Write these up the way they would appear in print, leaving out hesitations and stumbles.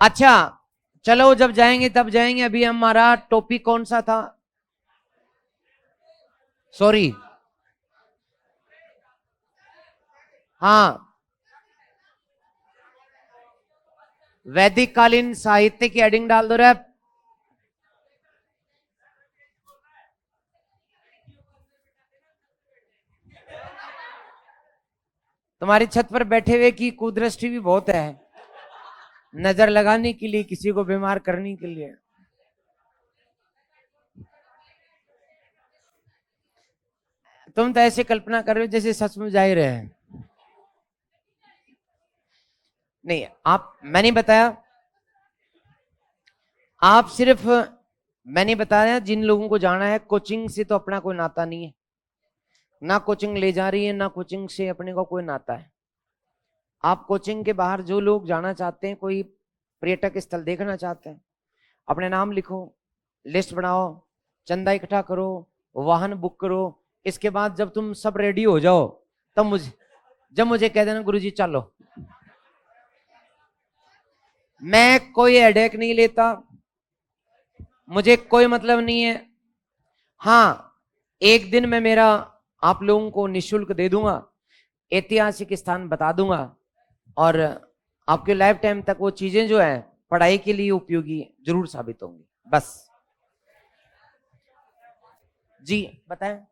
अच्छा चलो, जब जाएंगे तब जाएंगे। अभी हमारा टॉपिक कौन सा था? सॉरी, हाँ, वैदिक कालीन साहित्य की हेडिंग डाल दो रे। तुम्हारी छत पर बैठे हुए की कुदृष्टि भी बहुत है, नजर लगाने के लिए, किसी को बीमार करने के लिए। तुम तो ऐसे कल्पना कर रहे हो जैसे सचमुच जा ही रहे हैं। नहीं, आप, मैंने बताया, आप सिर्फ, मैंने बताया जिन लोगों को जाना है, कोचिंग से तो अपना कोई नाता नहीं है, ना कोचिंग ले जा रही है, ना कोचिंग से अपने को कोई नाता है। आप कोचिंग के बाहर जो लोग जाना चाहते हैं, कोई पर्यटक स्थल देखना चाहते हैं, अपने नाम लिखो, लिस्ट बनाओ, चंदा इकट्ठा करो, वाहन बुक करो। इसके बाद जब तुम सब रेडी हो जाओ, तब मुझे, जब मुझे कह देना गुरुजी चलो। मैं कोई हेडेक नहीं लेता, मुझे कोई मतलब नहीं है। हाँ, एक दिन में मेरा आप लोगों को निशुल्क दे दूंगा, ऐतिहासिक स्थान बता दूंगा, और आपके लाइफ टाइम तक वो चीजें जो है पढ़ाई के लिए उपयोगी जरूर साबित होंगी। बस। जी बताएं।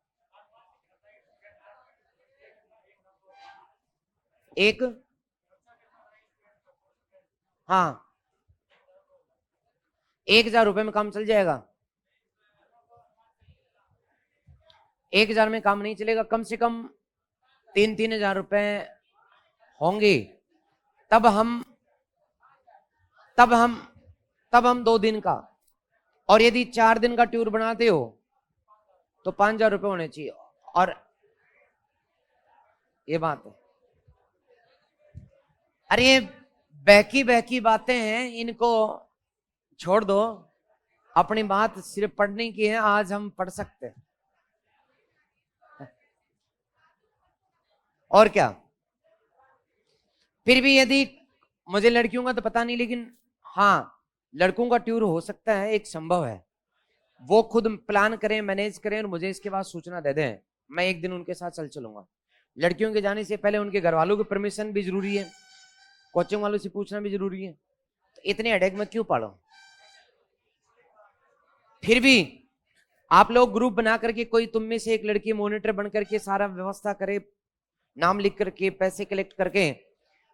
एक, हाँ, 1,000 रुपए में काम चल जाएगा? 1,000 में काम नहीं चलेगा, कम से कम 3-3 हजार रुपए होंगे। तब हम तब हम तब हम 2 दिन का, और यदि 4 दिन का टूर बनाते हो तो 5,000 रुपए होने चाहिए। और ये बात है, अरे ये बहकी बहकी बातें हैं, इनको छोड़ दो। अपनी बात सिर्फ पढ़ने की है, आज हम पढ़ सकते हैं। और क्या। फिर भी यदि, मुझे लड़कियों का तो पता नहीं, लेकिन हाँ, लड़कों का टूर हो सकता है, एक संभव है। वो खुद प्लान करें, मैनेज करें, और मुझे इसके बाद सूचना दे दें, मैं एक दिन उनके साथ चल चलूंगा। लड़कियों के जाने से पहले उनके घर वालों की परमिशन भी जरूरी है, कोचिंग वालों से पूछना भी जरूरी है। तो इतने हेडेक में क्यों पढ़ो? फिर भी आप लोग ग्रुप बना करके, कोई तुम में से एक लड़की मॉनिटर बन करके सारा व्यवस्था करे, नाम लिख करके, पैसे कलेक्ट करके,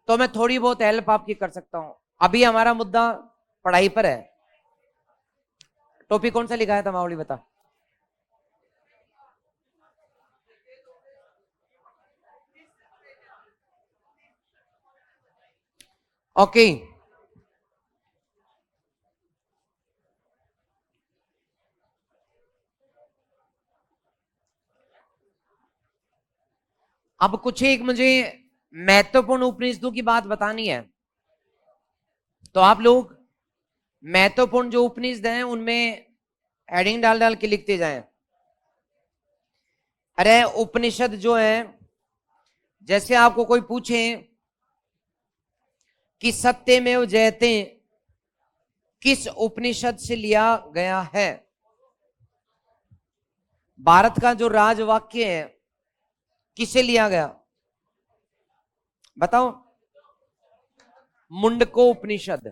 तो मैं थोड़ी बहुत हेल्प आपकी कर सकता हूं। अभी हमारा मुद्दा पढ़ाई पर है। टॉपिक कौन सा लिखा है था मावली, बता। ओके, अब कुछ एक मुझे महत्वपूर्ण उपनिषदों की बात बतानी है, तो आप लोग महत्वपूर्ण जो उपनिषद हैं उनमें हेडिंग डाल डाल के लिखते जाएं। अरे उपनिषद जो है, जैसे आपको कोई पूछे कि सत्यमेव जयते किस उपनिषद से लिया गया है, भारत का जो राजवाक्य है किसे लिया गया, बताओ? मुंडको उपनिषद।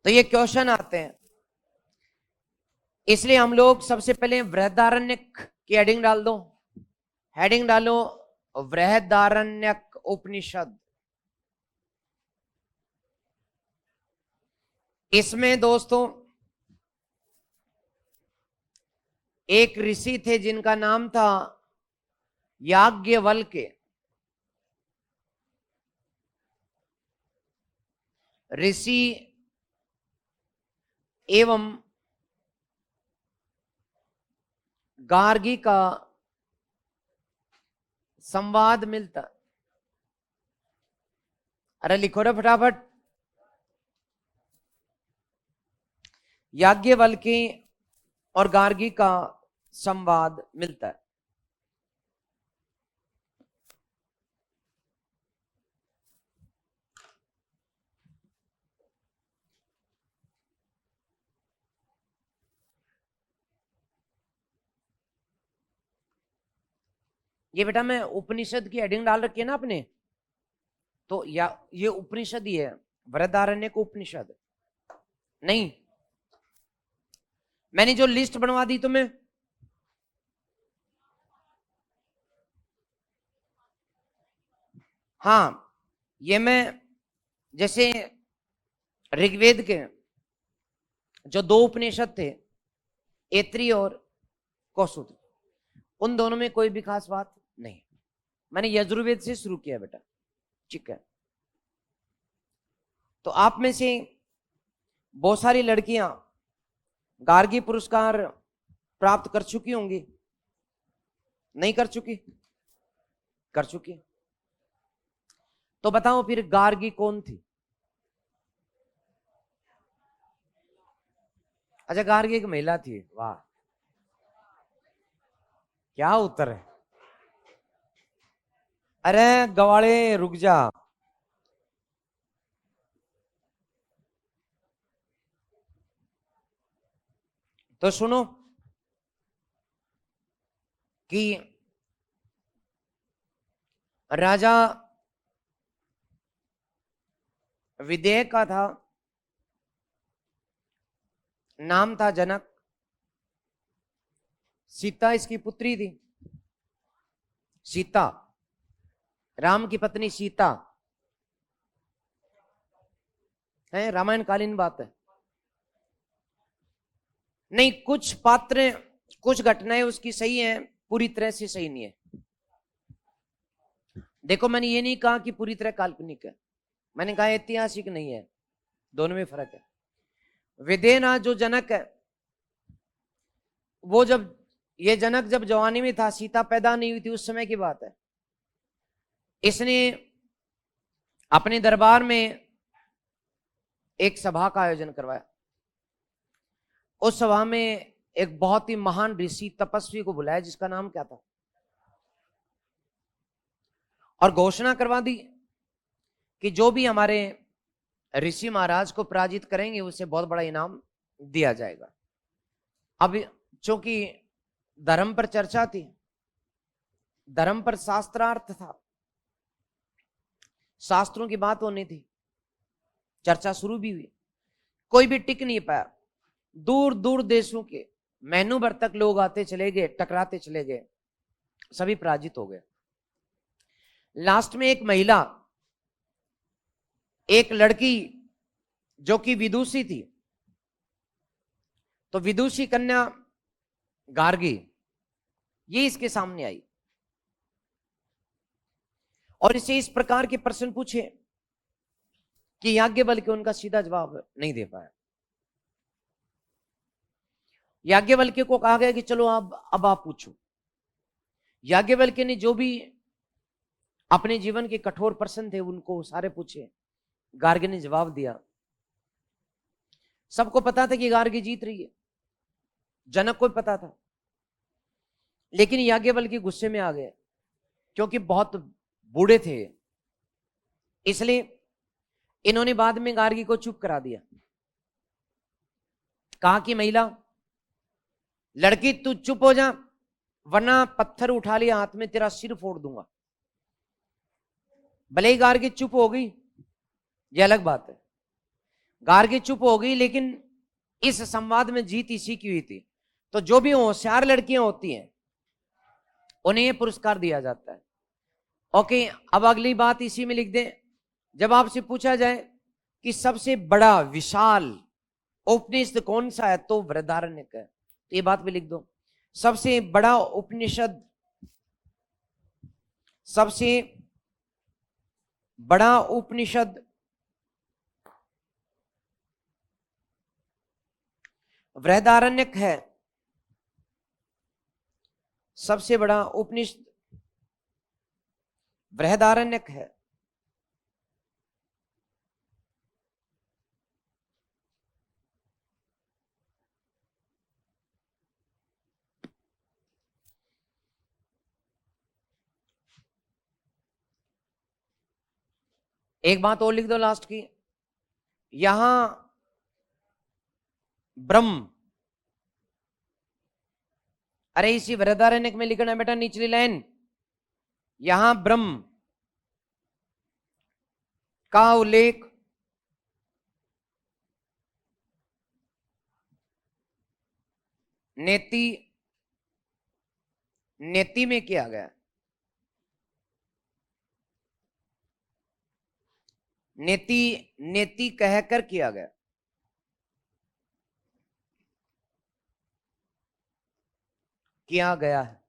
तो ये क्वेश्चन आते हैं, इसलिए हम लोग सबसे पहले बृहदारण्यक की हेडिंग डाल दो। हेडिंग डालो, बृहदारण्यक उपनिषद। इसमें दोस्तों एक ऋषि थे जिनका नाम था याज्ञवल्क्य। ऋषि एवं गार्गी का संवाद मिलता। अरे लिखो रे फटाफट। याज्ञवल्क्य और गार्गी का संवाद मिलता है। ये बेटा मैं उपनिषद की हेडिंग डाल रखी है ना आपने, तो या ये उपनिषद ही है, बृहदारण्यक उपनिषद नहीं। मैंने जो लिस्ट बनवा दी तुम्हें, हाँ ये मैं, जैसे ऋग्वेद के जो दो उपनिषद थे, ऐत्री और कौसुत्र, उन दोनों में कोई भी खास बात नहीं। मैंने यजुर्वेद से शुरू किया बेटा, ठीक है। तो आप में से बहुत सारी लड़कियां गार्गी पुरस्कार प्राप्त कर चुकी होंगी, नहीं कर चुकी? कर चुकी। तो बताओ फिर गार्गी कौन थी? अच्छा, गार्गी एक महिला थी, वाह क्या उत्तर है। अरे गवाड़े रुक जा, तो सुनो कि राजा विदेह का था, नाम था जनक, सीता इसकी पुत्री थी। सीता, राम की पत्नी सीता है, रामायण कालीन बात है। नहीं, कुछ पात्र, कुछ घटनाएं उसकी सही हैं, पूरी तरह से सही नहीं है। देखो मैंने ये नहीं कहा कि पूरी तरह काल्पनिक है, मैंने कहा ऐतिहासिक नहीं है, दोनों में फर्क है। विदेना जो जनक है, वो जब, ये जनक जब जवानी में था, सीता पैदा नहीं हुई थी, उस समय की बात है। इसने अपने दरबार में एक सभा का आयोजन करवाया। उस सभा में एक बहुत ही महान ऋषि तपस्वी को बुलाया, जिसका नाम क्या था, और घोषणा करवा दी कि जो भी हमारे ऋषि महाराज को पराजित करेंगे उसे बहुत बड़ा इनाम दिया जाएगा। अब चूंकि धर्म पर चर्चा थी, धर्म पर शास्त्रार्थ था, शास्त्रों की बात होनी थी, चर्चा शुरू भी हुई, कोई भी टिक नहीं पाया। दूर दूर देशों के महीनों भर तक लोग आते चले गए, टकराते चले गए, सभी पराजित हो गए। लास्ट में एक महिला, एक लड़की जो कि विदुषी थी, तो विदुषी कन्या गार्गी, ये इसके सामने आई और इसे इस प्रकार के प्रश्न पूछे कि याज्ञवल्क्य उनका सीधा जवाब नहीं दे पाया। याज्ञवल्क्य को कहा गया कि चलो अब आप पूछो। याज्ञवल्क्य ने जो भी अपने जीवन के कठोर प्रश्न थे उनको सारे पूछे, गार्गी ने जवाब दिया। सबको पता था कि गार्गी जीत रही है, जनक को भी पता था, लेकिन याज्ञवल्क्य गुस्से में आ गए क्योंकि बहुत बूढ़े थे, इसलिए इन्होंने बाद में गार्गी को चुप करा दिया। कहा कि महिला, लड़की तू चुप हो जा, वरना पत्थर उठा लिया हाथ में, तेरा सिर फोड़ दूंगा। भले ही गार्गी चुप हो गई, यह अलग बात है, गार्गी चुप हो गई, लेकिन इस संवाद में जीत इसी की हुई थी। तो जो भी होशियार लड़कियां होती हैं उन्हें यह पुरस्कार दिया जाता है। ओके, अब अगली बात इसी में लिख दें। जब आपसे पूछा जाए कि सबसे बड़ा विशाल उपनिषद कौन सा है, तो बृहदारण्यक है, तो ये बात भी लिख दो। सबसे बड़ा उपनिषद, सबसे बड़ा उपनिषद बृहदारण्यक है। सबसे बड़ा उपनिषद बृहदारण्यक है। एक बात और लिख दो लास्ट की, यहां ब्रह्म, अरे इसी बृहदारण्यक में लिखना है बेटा, निचली लाइन, यहां ब्रह्म का उल्लेख नेति नेति में किया गया। नेति नेति कहकर किया गया। किया गया है।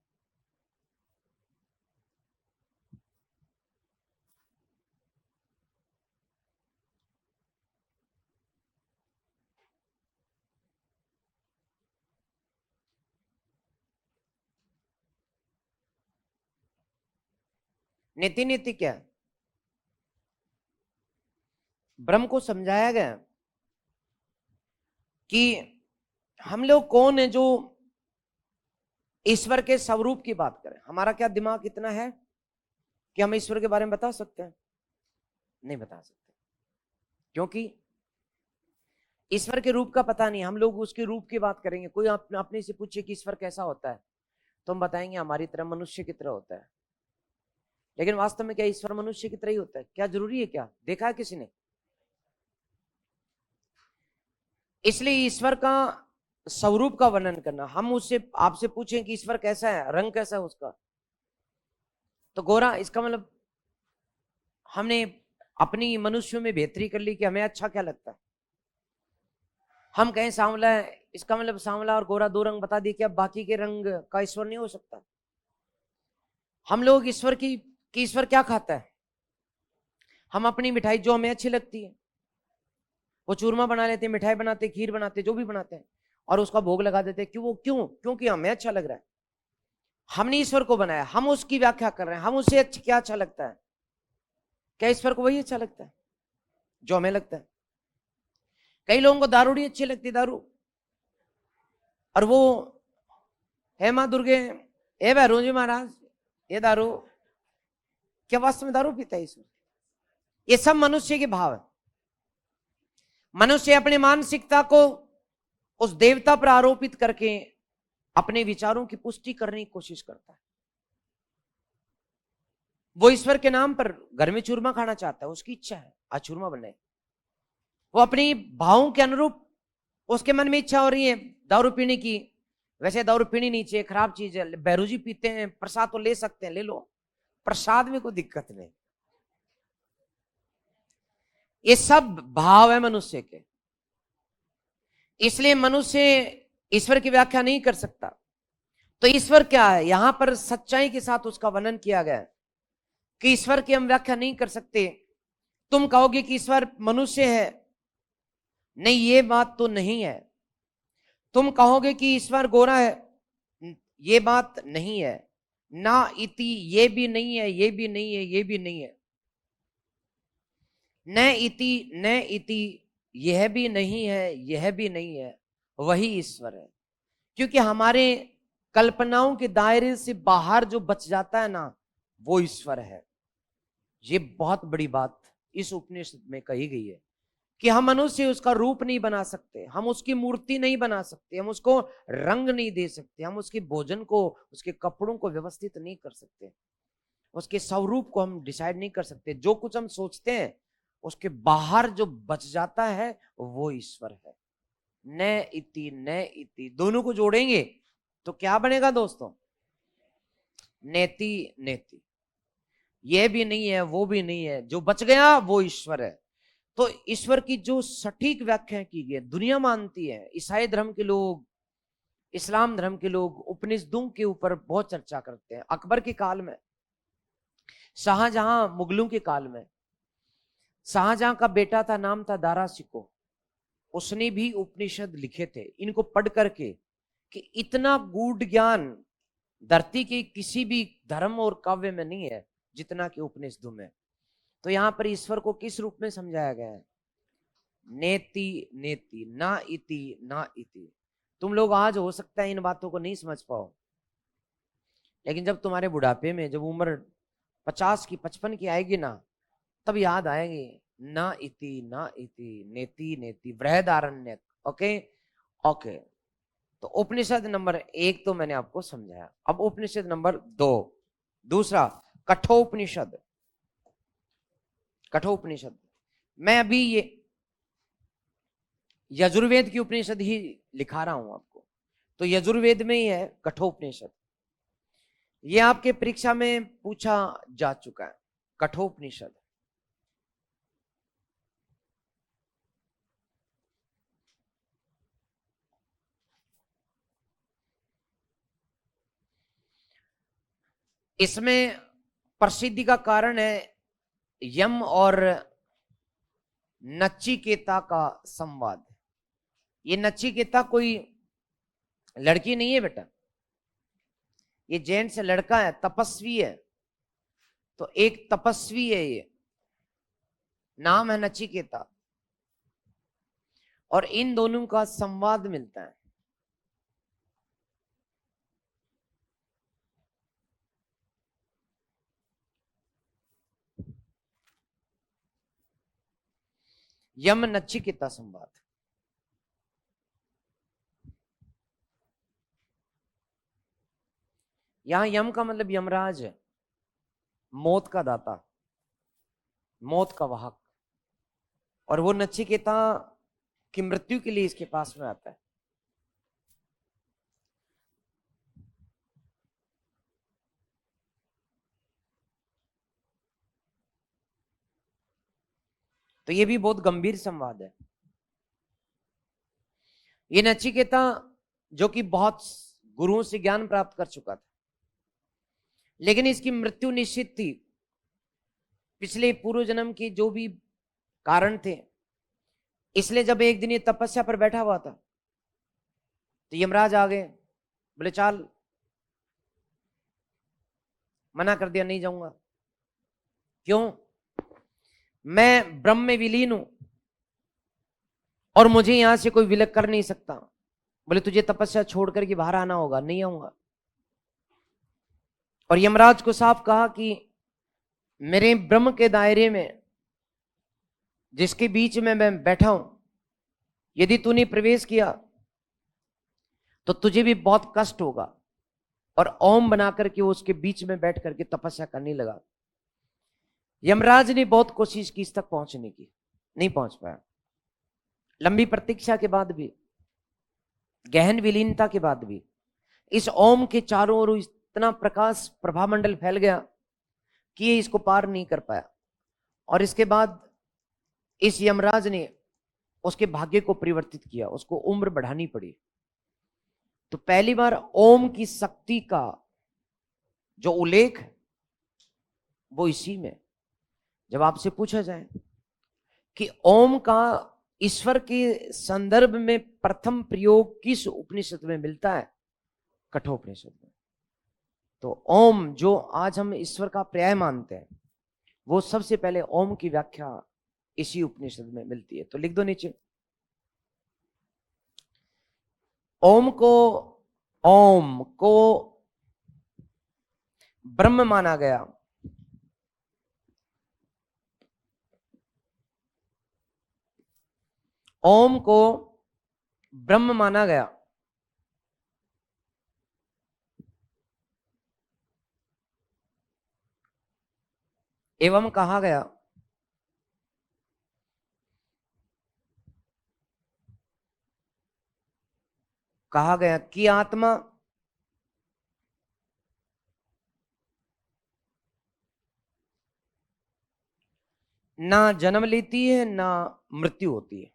नेति नेति क्या है? ब्रह्म को समझाया गया कि हम लोग कौन है जो ईश्वर के स्वरूप की बात करें। हमारा क्या दिमाग इतना है कि हम ईश्वर के बारे में बता सकते हैं? नहीं बता सकते, क्योंकि ईश्वर के रूप का पता नहीं। हम लोग उसके रूप की बात करेंगे। कोई अपने से पूछे कि ईश्वर कैसा होता है, तो हम बताएंगे हमारी तरह, मनुष्य की तरह होता है। लेकिन वास्तव में क्या ईश्वर मनुष्य की तरह ही होता है? क्या जरूरी है? क्या देखा है किसी ने? इसलिए ईश्वर का स्वरूप का वर्णन करना, हम उससे आपसे पूछें कि ईश्वर कैसा है, रंग कैसा है उसका, तो गोरा, इसका मतलब हमने अपनी मनुष्यों में बेहतरी कर ली कि हमें अच्छा क्या लगता है। हम कहें सांवला है, इसका मतलब सांवला और गोरा दो रंग बता दिए, क्या बाकी के रंग का ईश्वर नहीं हो सकता? हम लोग ईश्वर की ईश्वर क्या खाता है, हम अपनी मिठाई जो हमें अच्छी लगती है वो चूरमा बना लेते हैं, मिठाई बनाते, खीर बनाते, जो भी बनाते हैं, और उसका भोग लगा देते हैं। क्यों? क्योंकि हमें अच्छा लग रहा है। हमने ईश्वर को बनाया, हम उसकी व्याख्या कर रहे हैं, हम उससे क्या अच्छा लगता है। क्या ईश्वर को वही अच्छा लगता है जो हमें लगता है? कई लोगों को दारूड़ी अच्छी लगती है, दारू, और वो हे माँ दुर्गे, हे भैरू जी महाराज, ये दारू, क्या वास्तव में दारू पीता है ईश्वर? ये सब मनुष्य के भाव है। मनुष्य अपनी मानसिकता को उस देवता पर आरोपित करके अपने विचारों की पुष्टि करने की कोशिश करता है। वो ईश्वर के नाम पर घर में चूरमा खाना चाहता है, उसकी इच्छा है आज चूरमा बने। वो अपनी भावों के अनुरूप, उसके मन में इच्छा हो रही है दारू पीने की। वैसे दारू पीनी नहीं चाहिए, खराब चीज है। बैरू जी पीते हैं, प्रसाद तो ले सकते हैं, ले लो, प्रसाद में कोई दिक्कत नहीं। ये सब भाव है मनुष्य के। इसलिए मनुष्य ईश्वर की व्याख्या नहीं कर सकता। तो ईश्वर क्या है, यहां पर सच्चाई के साथ उसका वर्णन किया गया है कि ईश्वर की हम व्याख्या नहीं कर सकते। तुम कहोगे कि ईश्वर मनुष्य है, नहीं, ये बात तो नहीं है। तुम कहोगे कि ईश्वर गोरा है, ये बात नहीं है। ना इति, ये भी नहीं है, ये भी नहीं है, ये भी नहीं है। न इति, यह भी नहीं है, यह भी नहीं है। वही ईश्वर है। क्योंकि हमारे कल्पनाओं के दायरे से बाहर जो बच जाता है ना, वो ईश्वर है। ये बहुत बड़ी बात इस उपनिषद में कही गई है कि हम मनुष्य उसका रूप नहीं बना सकते, हम उसकी मूर्ति नहीं बना सकते, हम उसको रंग नहीं दे सकते, हम उसके भोजन को, उसके कपड़ों को व्यवस्थित नहीं कर सकते, उसके स्वरूप को हम डिसाइड नहीं कर सकते। जो कुछ हम सोचते हैं उसके बाहर जो बच जाता है वो ईश्वर है। न इति दोनों को जोड़ेंगे तो क्या बनेगा दोस्तों? नेति नेति। ये भी नहीं है, वो भी नहीं है, जो बच गया वो ईश्वर है। तो ईश्वर की जो सटीक व्याख्या की गई, दुनिया मानती है। ईसाई धर्म के लोग, इस्लाम धर्म के लोग उपनिषदों के ऊपर बहुत चर्चा करते हैं। अकबर के काल में, शाहजहां, मुगलों के काल में, शाहजहां का बेटा था, नाम था दारा शिकोह, उसने भी उपनिषद लिखे थे। इनको पढ़ करके कि इतना गूढ़ ज्ञान धरती के किसी भी धर्म और काव्य में नहीं है जितना कि उपनिषदों में। तो यहां पर ईश्वर को किस रूप में समझाया गया है? नेति नेति, ना इति ना इति। तुम लोग आज हो सकता है इन बातों को नहीं समझ पाओ, लेकिन जब तुम्हारे बुढ़ापे में, जब उम्र 50 की, 55 की आएगी ना, तब याद आएंगे ना इति नेति नेति बृहदारण्यक। Okay okay. तो उपनिषद नंबर 1 तो मैंने आपको समझाया। अब उपनिषद नंबर 2, दूसरा कठोपनिषद। कठोपनिषद मैं अभी ये यजुर्वेद की उपनिषद ही लिखा रहा हूं आपको, तो यजुर्वेद में ही है कठोपनिषद। ये आपके परीक्षा में पूछा जा चुका है, कठोपनिषद। इसमें प्रसिद्धि का कारण है यम और नचिकेता का संवाद। ये नचिकेता कोई लड़की नहीं है बेटा, ये जैन से लड़का है, तपस्वी है। तो एक तपस्वी है, ये नाम है नचिकेता, और इन दोनों का संवाद मिलता है। यम नचिकेता संवाद। यहां यम का मतलब यमराज है, मौत का दाता, मौत का वाहक, और वो नचिकेता की मृत्यु के लिए इसके पास में आता है। तो ये भी बहुत गंभीर संवाद है। ये नचिकेता जो कि बहुत गुरुओं से ज्ञान प्राप्त कर चुका था, लेकिन इसकी मृत्यु निश्चित थी। पिछले पूर्व जन्म के जो भी कारण थे, इसलिए जब एक दिन ये तपस्या पर बैठा हुआ था तो यमराज आ गए, बोले चाल। मना कर दिया, नहीं जाऊंगा। क्यों? मैं ब्रह्म में विलीन हूं और मुझे यहां से कोई विलग कर नहीं सकता। बोले तुझे तपस्या छोड़कर के बाहर आना होगा। नहीं आऊंगा। और यमराज को साफ कहा कि मेरे ब्रह्म के दायरे में, जिसके बीच में मैं बैठा हूं, यदि तूने प्रवेश किया तो तुझे भी बहुत कष्ट होगा। और ओम बना करके वो उसके बीच में बैठ करके तपस्या करने लगा। यमराज ने बहुत कोशिश की इस तक पहुंचने की, नहीं पहुंच पाया। लंबी प्रतीक्षा के बाद भी, गहन विलीनता के बाद भी, इस ओम के चारों ओर इतना प्रकाश प्रभामंडल फैल गया कि ये इसको पार नहीं कर पाया। और इसके बाद इस यमराज ने उसके भाग्य को परिवर्तित किया, उसको उम्र बढ़ानी पड़ी। तो पहली बार ओम की शक्ति का जो उल्लेख है वो इसी में। जब आपसे पूछा जाए कि ओम का ईश्वर के संदर्भ में प्रथम प्रयोग किस उपनिषद में मिलता है, कठोपनिषद में। तो ओम जो आज हम ईश्वर का पर्याय मानते हैं, वो सबसे पहले ओम की व्याख्या इसी उपनिषद में मिलती है। तो लिख दो नीचे, ओम को ब्रह्म माना गया। ओम को ब्रह्म माना गया। एवं कहा गया कि आत्मा ना जन्म लेती है ना मृत्यु होती है।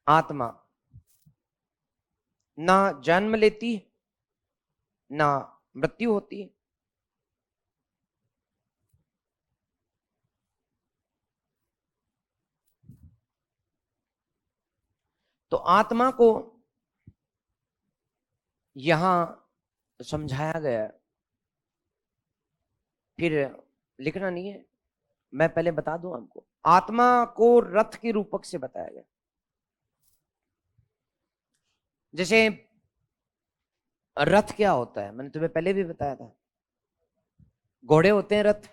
आत्मा ना जन्म लेती है ना मृत्यु होती है। तो आत्मा को यहां समझाया गया है। फिर लिखना नहीं है, मैं पहले बता दूं आपको। आत्मा को रथ के रूपक से बताया गया। जैसे रथ क्या होता है, मैंने तुम्हें पहले भी बताया था। घोड़े होते हैं, रथ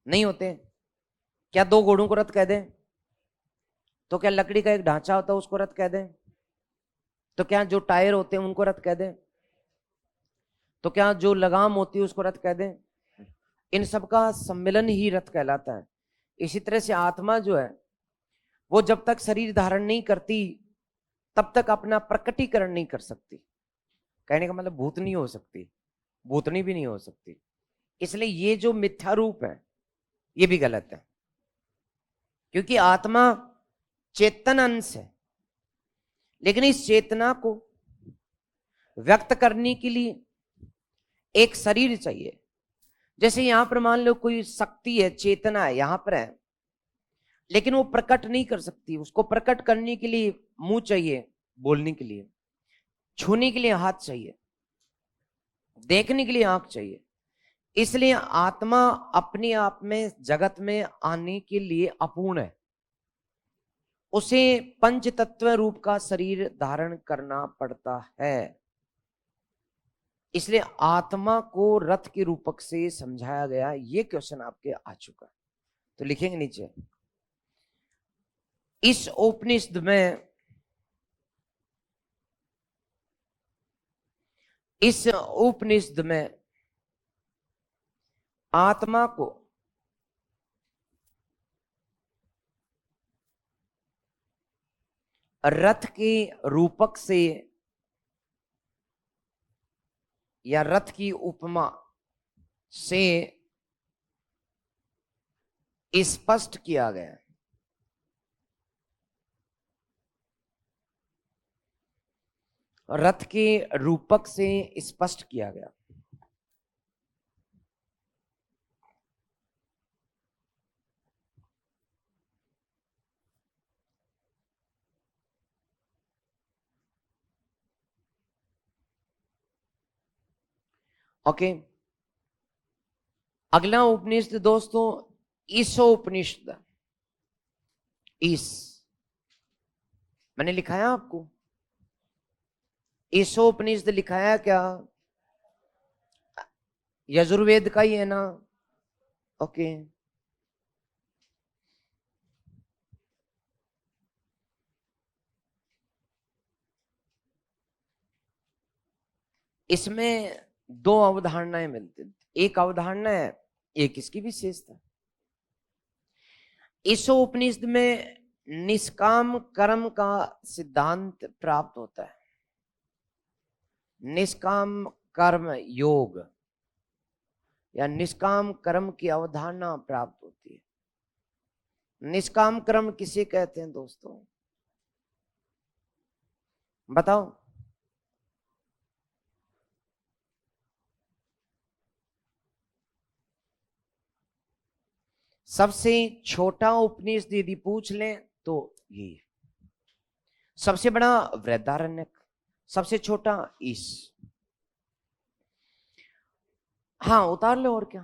नहीं होते। क्या दो घोड़ों को रथ कह दें? तो क्या लकड़ी का एक ढांचा होता है उसको रथ कह दें? तो क्या जो टायर होते हैं उनको रथ कह दें? तो क्या जो लगाम होती है उसको रथ कह दें? इन सब का सम्मिलन ही रथ कहलाता है। इसी तरह से आत्मा जो है वो जब तक शरीर धारण नहीं करती तब तक अपना प्रकटीकरण नहीं कर सकती। कहने का मतलब भूत नहीं हो सकती, भूतनी भी नहीं हो सकती। इसलिए ये जो मिथ्या रूप है ये भी गलत है, क्योंकि आत्मा चेतन अंश है, लेकिन इस चेतना को व्यक्त करने के लिए एक शरीर चाहिए। जैसे यहां पर मान लो कोई शक्ति है, चेतना है, यहां पर है, लेकिन वो प्रकट नहीं कर सकती। उसको प्रकट करने के लिए मुंह चाहिए, बोलने के लिए, छूने के लिए हाथ चाहिए, देखने के लिए आंख चाहिए। इसलिए आत्मा अपने आप में जगत में आने के लिए अपूर्ण है, उसे पंच तत्व रूप का शरीर धारण करना पड़ता है। इसलिए आत्मा को रथ के रूपक से समझाया गया। ये क्वेश्चन आपके आ चुका है, तो लिखेंगे नीचे। इस उपनिषद में आत्मा को रथ के रूपक से या रथ की उपमा से स्पष्ट किया गया। रथ के रूपक से स्पष्ट किया गया। ओके, अगला उपनिषद दोस्तों ईशोपनिषद। ईश मैंने लिखाया आपको, ईशोपनिषद लिखाया क्या? यजुर्वेद का ही है ना? ओके, इसमें दो अवधारणाएं मिलती। एक अवधारणा है, एक इसकी विशेषता। ईशोपनिषद में निष्काम कर्म का सिद्धांत प्राप्त होता है। निष्काम कर्म योग या निष्काम कर्म की अवधारणा प्राप्त होती है। निष्काम कर्म किसे कहते हैं दोस्तों, बताओ? सबसे छोटा उपनिषद यदि पूछ लें तो ये, सबसे बड़ा वृहदारण्यक, सबसे छोटा ईश। हाँ उतार लो, और क्या।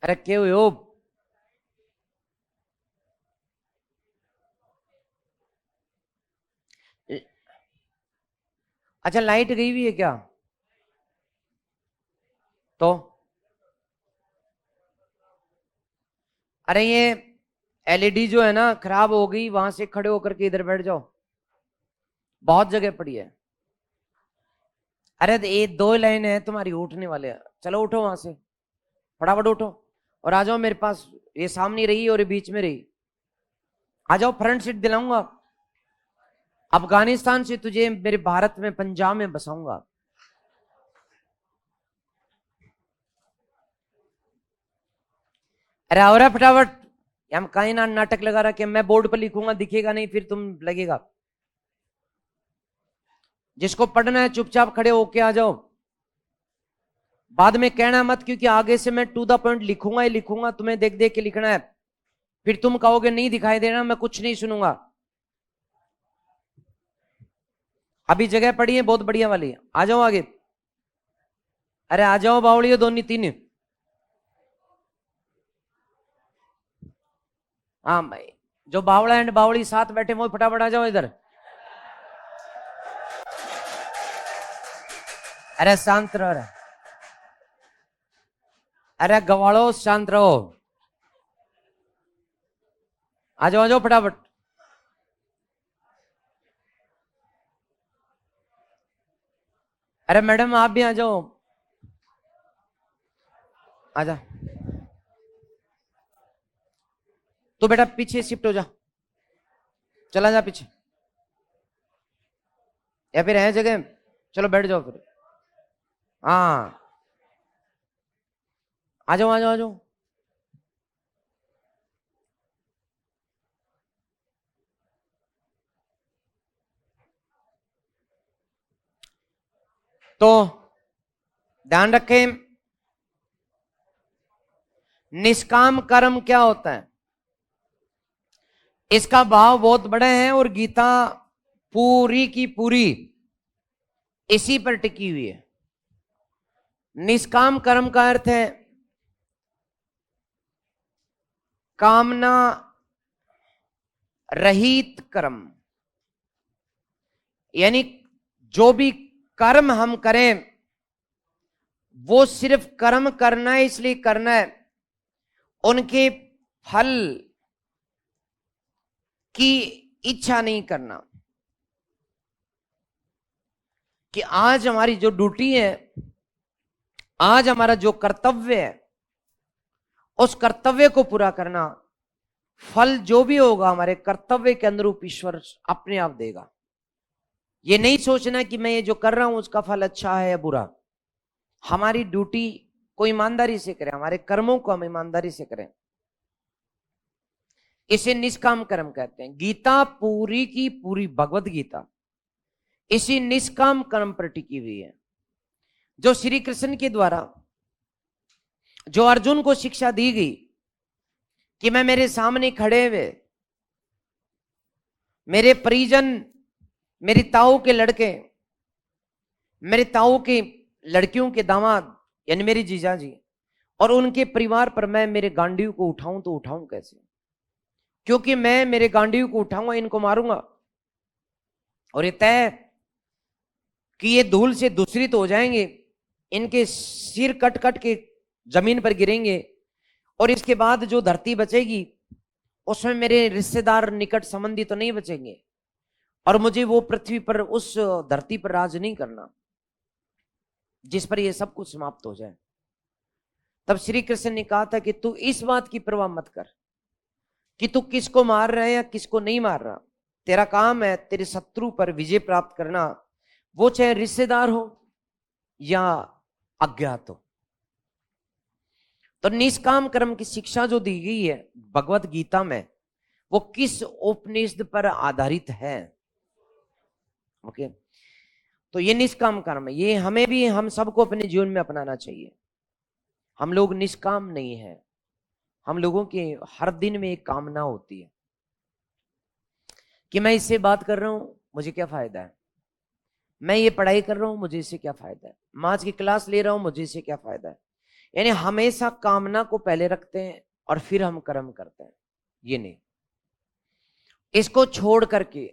अरे क्यों हो? अच्छा, लाइट गई हुई है क्या? तो अरे ये एलईडी जो है ना खराब हो गई, वहां से खड़े होकर के इधर बैठ जाओ, बहुत जगह पड़ी है। अरे ये दो लाइन है तुम्हारी, उठने वाले हैं। चलो उठो वहां से, फटाफट उठो और आ जाओ मेरे पास। ये सामने रही और ये बीच में रही, आ जाओ, फ्रंट सीट दिलाऊंगा। अफगानिस्तान से तुझे मेरे भारत में पंजाब में बसाऊंगा। अरे आओ रे फटाफट, हम कहीं ना नाटक लगा रहा कि मैं बोर्ड पर लिखूंगा, दिखेगा नहीं, फिर तुम लगेगा। जिसको पढ़ना है चुपचाप खड़े होके आ जाओ, बाद में कहना मत, क्योंकि आगे से मैं टू द पॉइंट लिखूंगा ही लिखूंगा, तुम्हें देख देख के लिखना है। फिर तुम कहोगे नहीं दिखाई दे रहा, मैं कुछ नहीं सुनूंगा। अभी जगह पड़ी है बहुत बढ़िया वाली, आ जाओ आगे। अरे आ जाओ बावड़ी, दोनों तीन। हाँ भाई, जो बावड़ा एंड बावड़ी साथ बैठे वो फटाफट आ जाओ इधर। अरे शांत रहो रे। अरे गवाड़ो शांत रहो। आ जाओ फटाफट। अरे मैडम आप भी आ जाओ। आजा। तो बेटा पीछे शिफ्ट हो जा, चला जा पीछे, या फिर है जगह, चलो बैठ जाओ फिर। हाँ आ जाओ आ जाओ आ जाओ। तो ध्यान रखें, निष्काम कर्म क्या होता है, इसका भाव बहुत बड़े हैं और गीता पूरी की पूरी इसी पर टिकी हुई है। निष्काम कर्म का अर्थ है कामना रहित कर्म, यानी जो भी कर्म हम करें वो सिर्फ कर्म करना है, इसलिए करना है, उनके फल की इच्छा नहीं करना। कि आज हमारी जो ड्यूटी है, आज हमारा जो कर्तव्य है, उस कर्तव्य को पूरा करना, फल जो भी होगा हमारे कर्तव्य के अनुरूप ईश्वर अपने आप देगा। ये नहीं सोचना कि मैं ये जो कर रहा हूं उसका फल अच्छा है या बुरा। हमारी ड्यूटी को ईमानदारी से करें, हमारे कर्मों को हम ईमानदारी से करें, इसे निष्काम कर्म कहते हैं। गीता पूरी की पूरी भगवत गीता इसी निष्काम कर्म पर टिकी हुई है, जो श्री कृष्ण के द्वारा जो अर्जुन को शिक्षा दी गई कि मैं मेरे सामने खड़े हुए मेरे परिजन, मेरी ताऊ के लड़के, मेरे ताऊ की लड़कियों के दामाद यानी मेरी जीजाजी और उनके परिवार पर मैं मेरे गांडीव को उठाऊं तो उठाऊं कैसे, क्योंकि मैं मेरे गांडीव को उठाऊंगा इनको मारूंगा और ये तय कि ये धूल से दूसरी तो हो जाएंगे, इनके सिर कट कट के जमीन पर गिरेंगे और इसके बाद जो धरती बचेगी उसमें मेरे रिश्तेदार निकट संबंधी तो नहीं बचेंगे और मुझे वो पृथ्वी पर उस धरती पर राज नहीं करना जिस पर ये सब कुछ समाप्त हो जाए। तब श्री कृष्ण ने कहा था कि तू इस बात की परवाह मत कर कि तू किसको मार रहा है या किसको नहीं मार रहा, तेरा काम है तेरे शत्रु पर विजय प्राप्त करना, वो चाहे रिश्तेदार हो या अज्ञात हो। तो निष्काम कर्म की शिक्षा जो दी गई है भगवत गीता में, वो किस उपनिषद पर आधारित है? ओके, तो ये निष्काम कर्म है, ये हमें भी, हम सबको अपने जीवन में अपनाना चाहिए। हम लोग निष्काम नहीं है, हम लोगों के हर दिन में एक कामना होती है कि मैं इससे बात कर रहा हूं मुझे क्या फायदा है, मैं ये पढ़ाई कर रहा हूं मुझे इससे क्या फायदा है, मैं आज की क्लास ले रहा हूं मुझे इससे क्या फायदा है। यानी हमेशा कामना को पहले रखते हैं और फिर हम कर्म करते हैं। ये नहीं, इसको छोड़ करके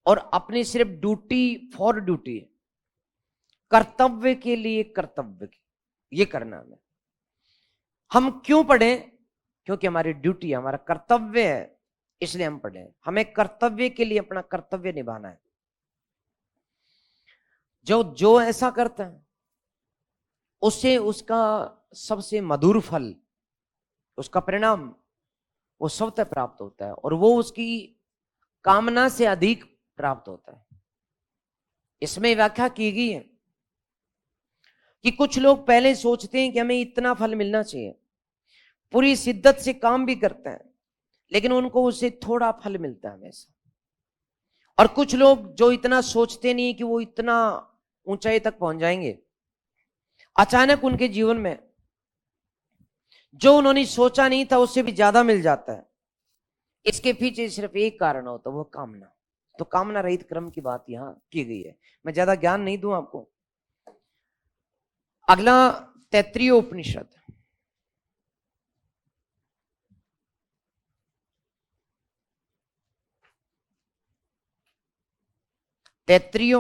और अपनी सिर्फ ड्यूटी फॉर ड्यूटी, कर्तव्य के लिए कर्तव्य ये करना हमें। हम क्यों पढ़े? क्योंकि हमारी ड्यूटी, हमारा कर्तव्य है, इसलिए हम पढ़े। हमें कर्तव्य के लिए अपना कर्तव्य निभाना है। जो जो ऐसा करता है उससे उसका सबसे मधुर फल, उसका परिणाम वो स्वतः प्राप्त होता है और वो उसकी कामना से अधिक प्राप्त होता है। इसमें व्याख्या की गई है कि कुछ लोग पहले सोचते हैं कि हमें इतना फल मिलना चाहिए, पूरी शिद्दत से काम भी करते हैं, लेकिन उनको उससे थोड़ा फल मिलता है हमेशा। और कुछ लोग जो इतना सोचते नहीं कि वो इतना ऊंचाई तक पहुंच जाएंगे, अचानक उनके जीवन में जो उन्होंने सोचा नहीं था उससे भी ज्यादा मिल जाता है। इसके पीछे सिर्फ एक कारण होता है, वो कामना। तो कामना रहित कर्म की बात यहां की गई है। मैं ज्यादा ज्ञान नहीं दूं आपको। अगला तैत्रीय उपनिषद, तैत्रीय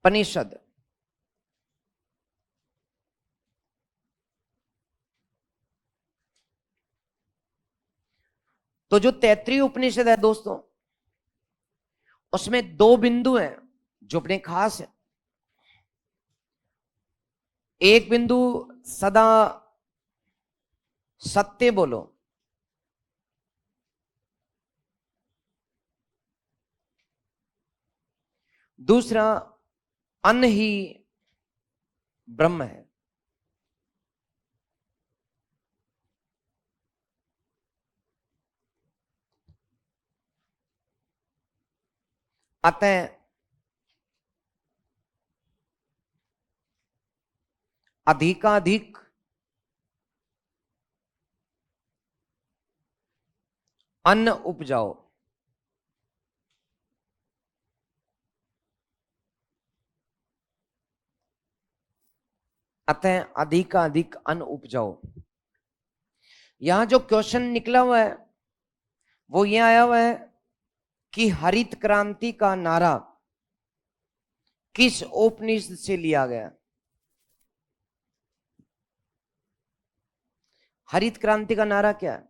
उपनिषद तो जो तैत्तिरीय उपनिषद है दोस्तों, उसमें 2 बिंदु हैं जो अपने खास है। एक बिंदु सदा सत्य बोलो, दूसरा अन्न ही ब्रह्म है। अतः अधिकाधिक अन्न उपजाओ, अतः अधिकाधिक अन्न उपजाओ। यहां जो क्वेश्चन निकला हुआ है वो ये आया हुआ है कि हरित क्रांति का नारा किस उपनिषद से लिया गया। हरित क्रांति का नारा क्या है?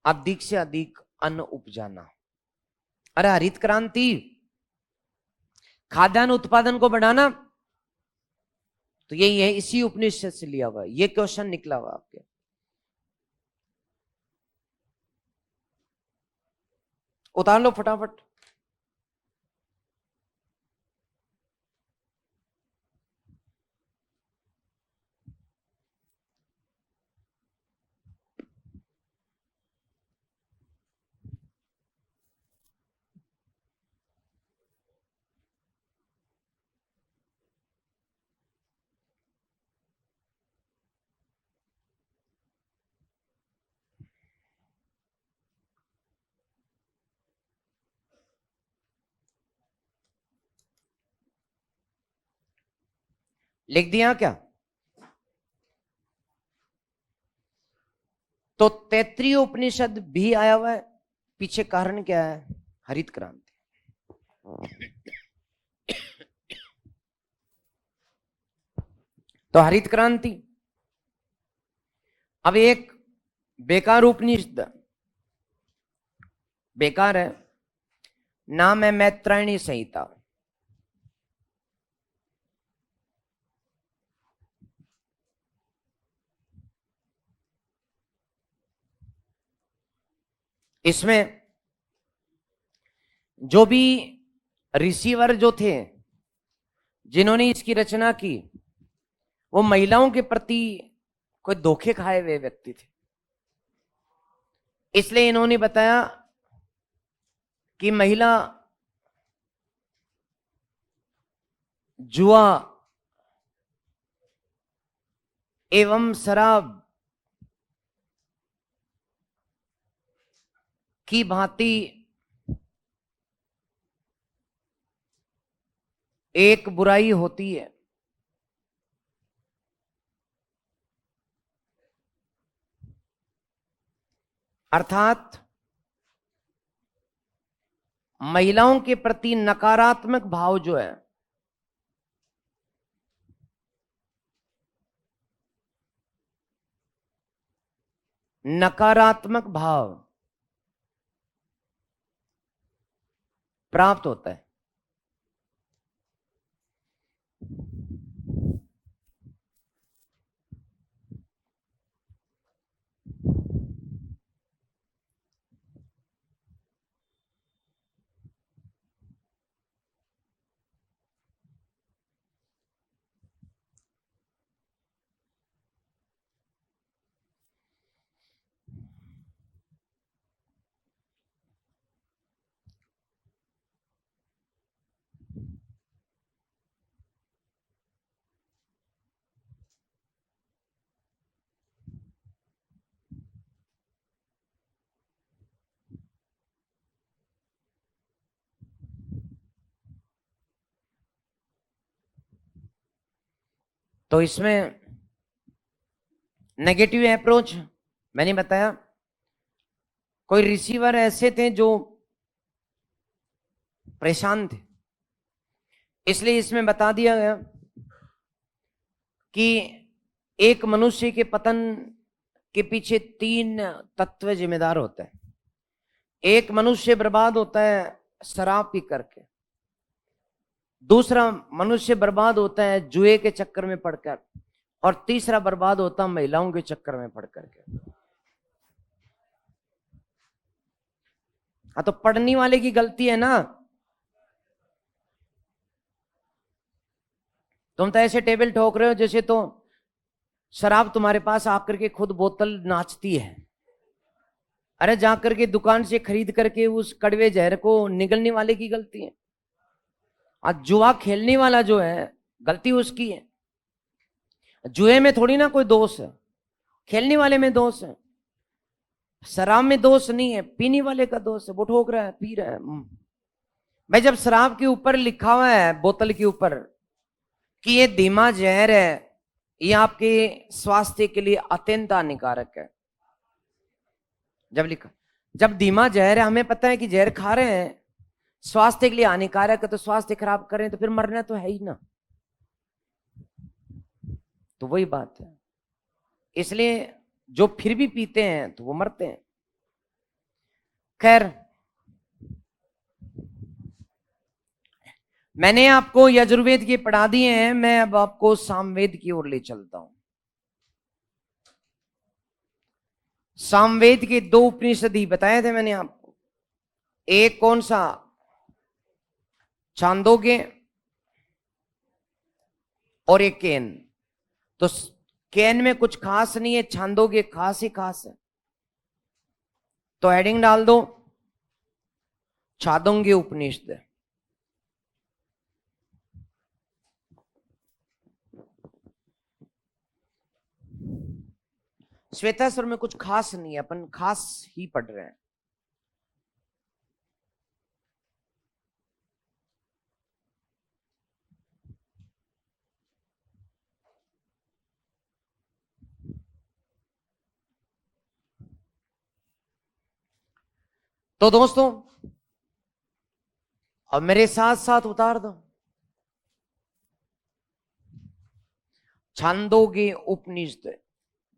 अधिक से अधिक अन्न उपजाना। अरे हरित क्रांति खाद्यान्न उत्पादन को बढ़ाना, तो यही है, इसी उपनिषद से लिया हुआ है। ये क्वेश्चन निकला हुआ आपके। उतार लो फटाफट। लिख दिया क्या? तो तैत्तिरीय उपनिषद भी आया हुआ है। पीछे कारण क्या है? हरित क्रांति। तो हरित क्रांति। अब एक बेकार उपनिषद, बेकार है, नाम है मैत्रायणी संहिता। इसमें जो भी रिसीवर जो थे, जिन्होंने इसकी रचना की, वो महिलाओं के प्रति कोई धोखे खाए हुए व्यक्ति थे। इसलिए इन्होंने बताया कि महिला जुआ एवं शराब की भांति एक बुराई होती है। अर्थात महिलाओं के प्रति नकारात्मक भाव जो है, नकारात्मक भाव प्राप्त होता है। तो इसमें नेगेटिव अप्रोच मैंने बताया। कोई रिसीवर ऐसे थे जो परेशान थे, इसलिए इसमें बता दिया गया कि एक मनुष्य के पतन के पीछे 3 तत्व जिम्मेदार होते हैं। एक मनुष्य बर्बाद होता है शराब पी करके, दूसरा मनुष्य बर्बाद होता है जुए के चक्कर में पड़कर, और तीसरा बर्बाद होता है महिलाओं के चक्कर में पड़ करके। हाँ, तो पढ़ने वाले की गलती है ना। तुम तो ऐसे टेबल ठोक रहे हो जैसे तो शराब तुम्हारे पास आकर के खुद बोतल नाचती है। अरे जाकर के दुकान से खरीद करके उस कड़वे जहर को निगलने वाले की गलती है। आज जुआ खेलने वाला जो है, गलती उसकी है। जुए में थोड़ी ना कोई दोष है, खेलने वाले में दोष है। शराब में दोष नहीं है, पीने वाले का दोष है, वो ठोक रहा है, पी रहा है। भाई जब शराब के ऊपर लिखा हुआ है बोतल के ऊपर कि ये धीमा जहर है, ये आपके स्वास्थ्य के लिए अत्यंत हानिकारक है, जब लिखा, जब धीमा जहर है, हमें पता है कि जहर खा रहे हैं स्वास्थ्य के लिए हानिकारक है, तो स्वास्थ्य खराब करें तो फिर मरना तो है ही ना। तो वही बात है, इसलिए जो फिर भी पीते हैं तो वो मरते हैं। खैर, मैंने आपको यजुर्वेद के पढ़ा दिए हैं, मैं अब आपको सामवेद की ओर ले चलता हूं। सामवेद के दो उपनिषद बताए थे मैंने आपको। एक कौन सा? छांदोग्य और एक केन। तो केन में कुछ खास नहीं है, छांदोग्य खास ही खास है। तो हेडिंग डाल दो छांदोग्य उपनिषद। श्वेताश्वर में कुछ खास नहीं है, अपन खास ही पढ़ रहे हैं। तो दोस्तों अब मेरे साथ साथ उतार दो छांदोग्य उपनिषद।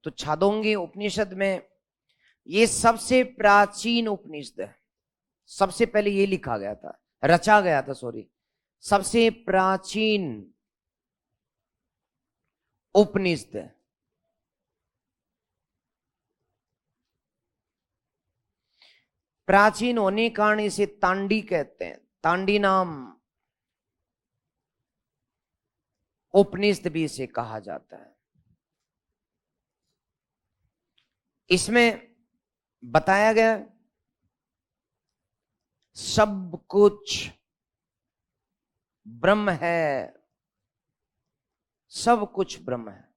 तो छांदोग्य उपनिषद में ये सबसे प्राचीन उपनिषद है। सबसे पहले ये लिखा गया था, रचा गया था, सॉरी, सबसे प्राचीन उपनिषद है। प्राचीन होने के कारण इसे तांडी कहते हैं। तांडी नाम उपनिषद भी इसे कहा जाता है। इसमें बताया गया सब कुछ ब्रह्म है, सब कुछ ब्रह्म है।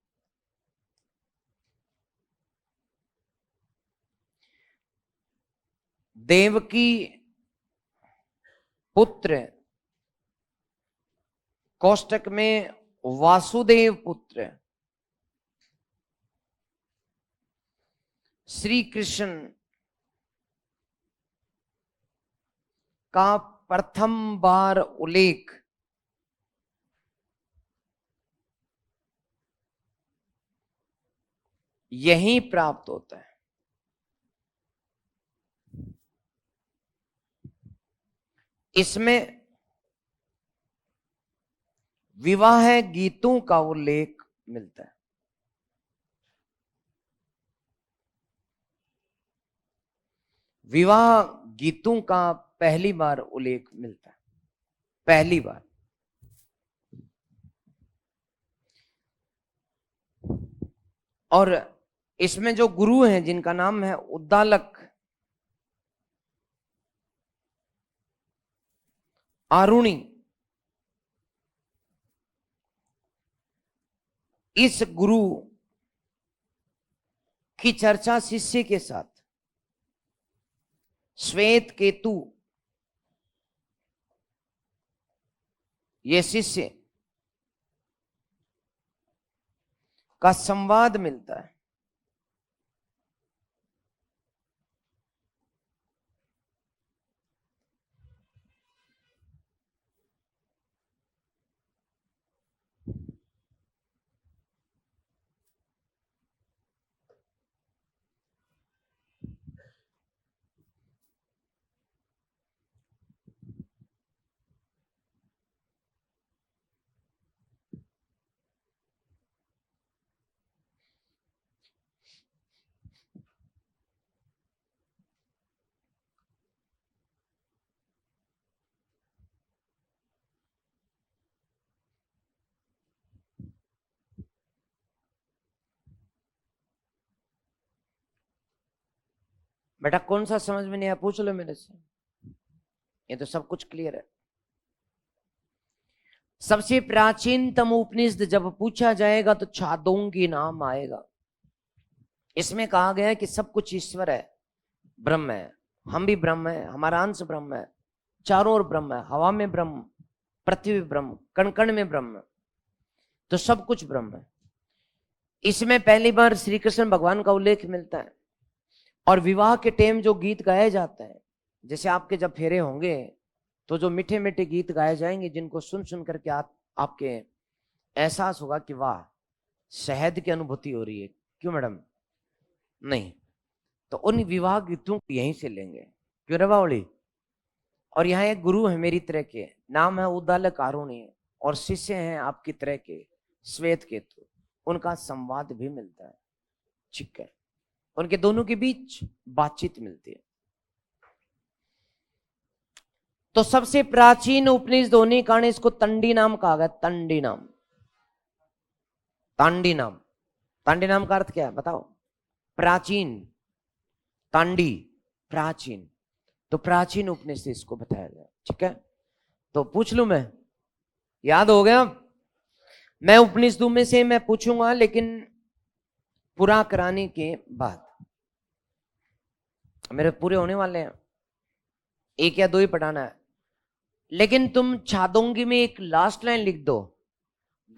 देवकी पुत्र कोष्टक में वासुदेव पुत्र श्री कृष्ण का प्रथम बार उल्लेख यहीं प्राप्त होता है। इसमें विवाह गीतों का उल्लेख मिलता है। विवाह गीतों का पहली बार उल्लेख मिलता है, पहली बार। और इसमें जो गुरु हैं जिनका नाम है उद्दालक आरुणी, इस गुरु की चर्चा शिष्य के साथ श्वेत केतु, ये शिष्य का संवाद मिलता है। बेटा कौन सा समझ में नहीं आया पूछ लो मेरे से, ये तो सब कुछ क्लियर है। सबसे प्राचीनतम उपनिषद जब पूछा जाएगा तो छांदोंगी नाम आएगा। इसमें कहा गया है कि सब कुछ ईश्वर है, ब्रह्म है, हम भी ब्रह्म है, हमारा अंश ब्रह्म है, चारों ओर ब्रह्म है, हवा में ब्रह्म, पृथ्वी ब्रह्म, कण कण में ब्रह्म, तो सब कुछ ब्रह्म है। इसमें पहली बार श्री कृष्ण भगवान का उल्लेख मिलता है। और विवाह के टाइम जो गीत गाए जाते हैं, जैसे आपके जब फेरे होंगे तो जो मीठे मीठे गीत गाए जाएंगे जिनको सुन सुन करके आपके एहसास होगा कि वाह शहद की अनुभूति हो रही है। क्यों मैडम? नहीं, तो उन विवाह गीतों को यहीं से लेंगे। क्यों रवावली? और यहाँ एक गुरु है मेरी तरह के, नाम है उद्दालक कारुण्य, और शिष्य हैं आपकी तरह के श्वेत केतु, उनका संवाद भी मिलता है। ठीक है, उनके दोनों के बीच बातचीत मिलती है। तो सबसे प्राचीन उपनिषद होने के कारण इसको तंडी नाम कहा गया। तंडी नाम, तांडी नाम। तांडी नाम का अर्थ क्या है बताओ? प्राचीन, तांडी प्राचीन, तो प्राचीन उपनिषद इसको बताया गया। ठीक है, तो पूछ लू मैं, याद हो गया? मैं उपनिषदों में से मैं पूछूंगा, लेकिन पूरा कराने के बाद, मेरे पूरे होने वाले हैं, एक या दो ही पढ़ाना है। लेकिन तुम छादोंगी में एक लास्ट लाइन लिख दो,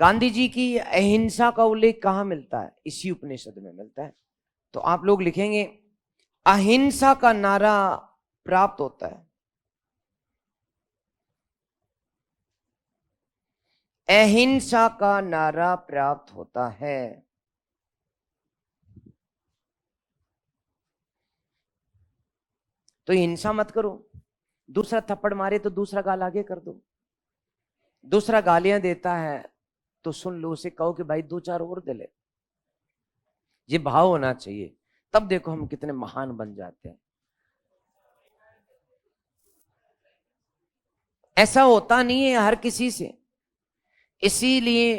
गांधी जी की अहिंसा का उल्लेख कहां मिलता है? इसी उपनिषद में मिलता है। तो आप लोग लिखेंगे अहिंसा का नारा प्राप्त होता है, अहिंसा का नारा प्राप्त होता है। तो हिंसा मत करो, दूसरा थप्पड़ मारे तो दूसरा गाल आगे कर दो, दूसरा गालियां देता है तो सुन लो, उसे कहो कि भाई दो चार और दे ले। ये भाव होना चाहिए, तब देखो हम कितने महान बन जाते हैं। ऐसा होता नहीं है हर किसी से, इसीलिए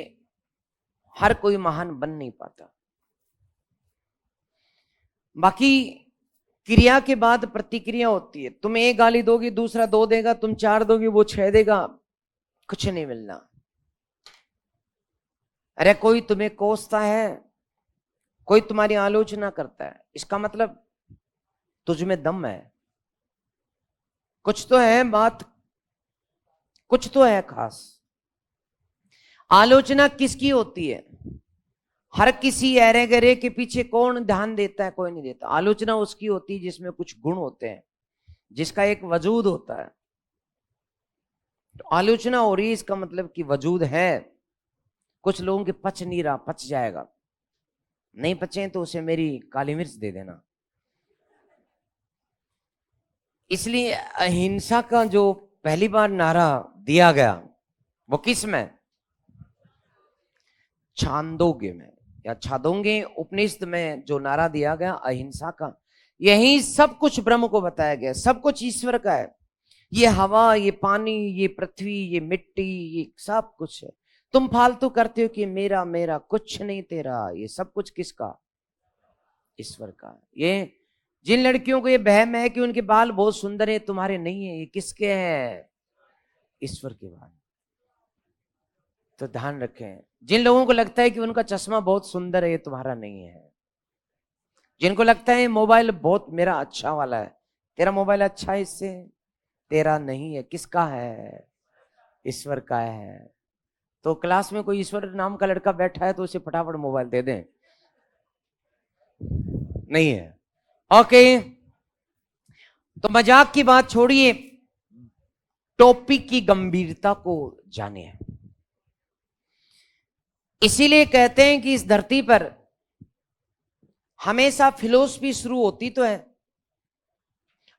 हर कोई महान बन नहीं पाता। बाकी क्रिया के बाद प्रतिक्रिया होती है। तुम एक गाली दोगी, दूसरा दो देगा, तुम चार दोगी, वो छह देगा, कुछ नहीं मिलना। अरे कोई तुम्हें कोसता है, कोई तुम्हारी आलोचना करता है, इसका मतलब तुझ में दम है, कुछ तो है बात, कुछ तो है खास। आलोचना किसकी होती है? हर किसी अरे गरे के पीछे कौन ध्यान देता है? कोई नहीं देता। आलोचना उसकी होती है जिसमें कुछ गुण होते हैं, जिसका एक वजूद होता है। तो आलोचना हो रही है, इसका मतलब कि वजूद है। कुछ लोगों के पच नहीं रहा, पच जाएगा। नहीं पचे तो उसे मेरी काली मिर्च दे देना। इसलिए अहिंसा का जो पहली बार नारा दिया गया वो किस में? छांदोग्य में या छांदोग्य उपनिषद में जो नारा दिया गया अहिंसा का, यही सब कुछ ब्रह्म को बताया गया। सब कुछ ईश्वर का है। ये हवा, ये पानी, ये पृथ्वी, ये मिट्टी, ये सब कुछ है। तुम फालतू करते हो कि मेरा मेरा, कुछ नहीं तेरा। ये सब कुछ किसका? ईश्वर का। ये जिन लड़कियों को ये बहम है कि उनके बाल बहुत सुंदर है, तुम्हारे नहीं है, ये किसके हैं? ईश्वर के बाल। तो ध्यान रखें, जिन लोगों को लगता है कि उनका चश्मा बहुत सुंदर है, ये तुम्हारा नहीं है। जिनको लगता है मोबाइल बहुत मेरा अच्छा वाला है, तेरा मोबाइल अच्छा है, इससे तेरा नहीं है। किसका है? ईश्वर का है। तो क्लास में कोई ईश्वर नाम का लड़का बैठा है तो उसे फटाफट मोबाइल दे दें। नहीं है, ओके। तो मजाक की बात छोड़िए, टॉपिक की गंभीरता को जानिए। इसीलिए कहते हैं कि इस धरती पर हमेशा फिलोसफी शुरू होती तो है,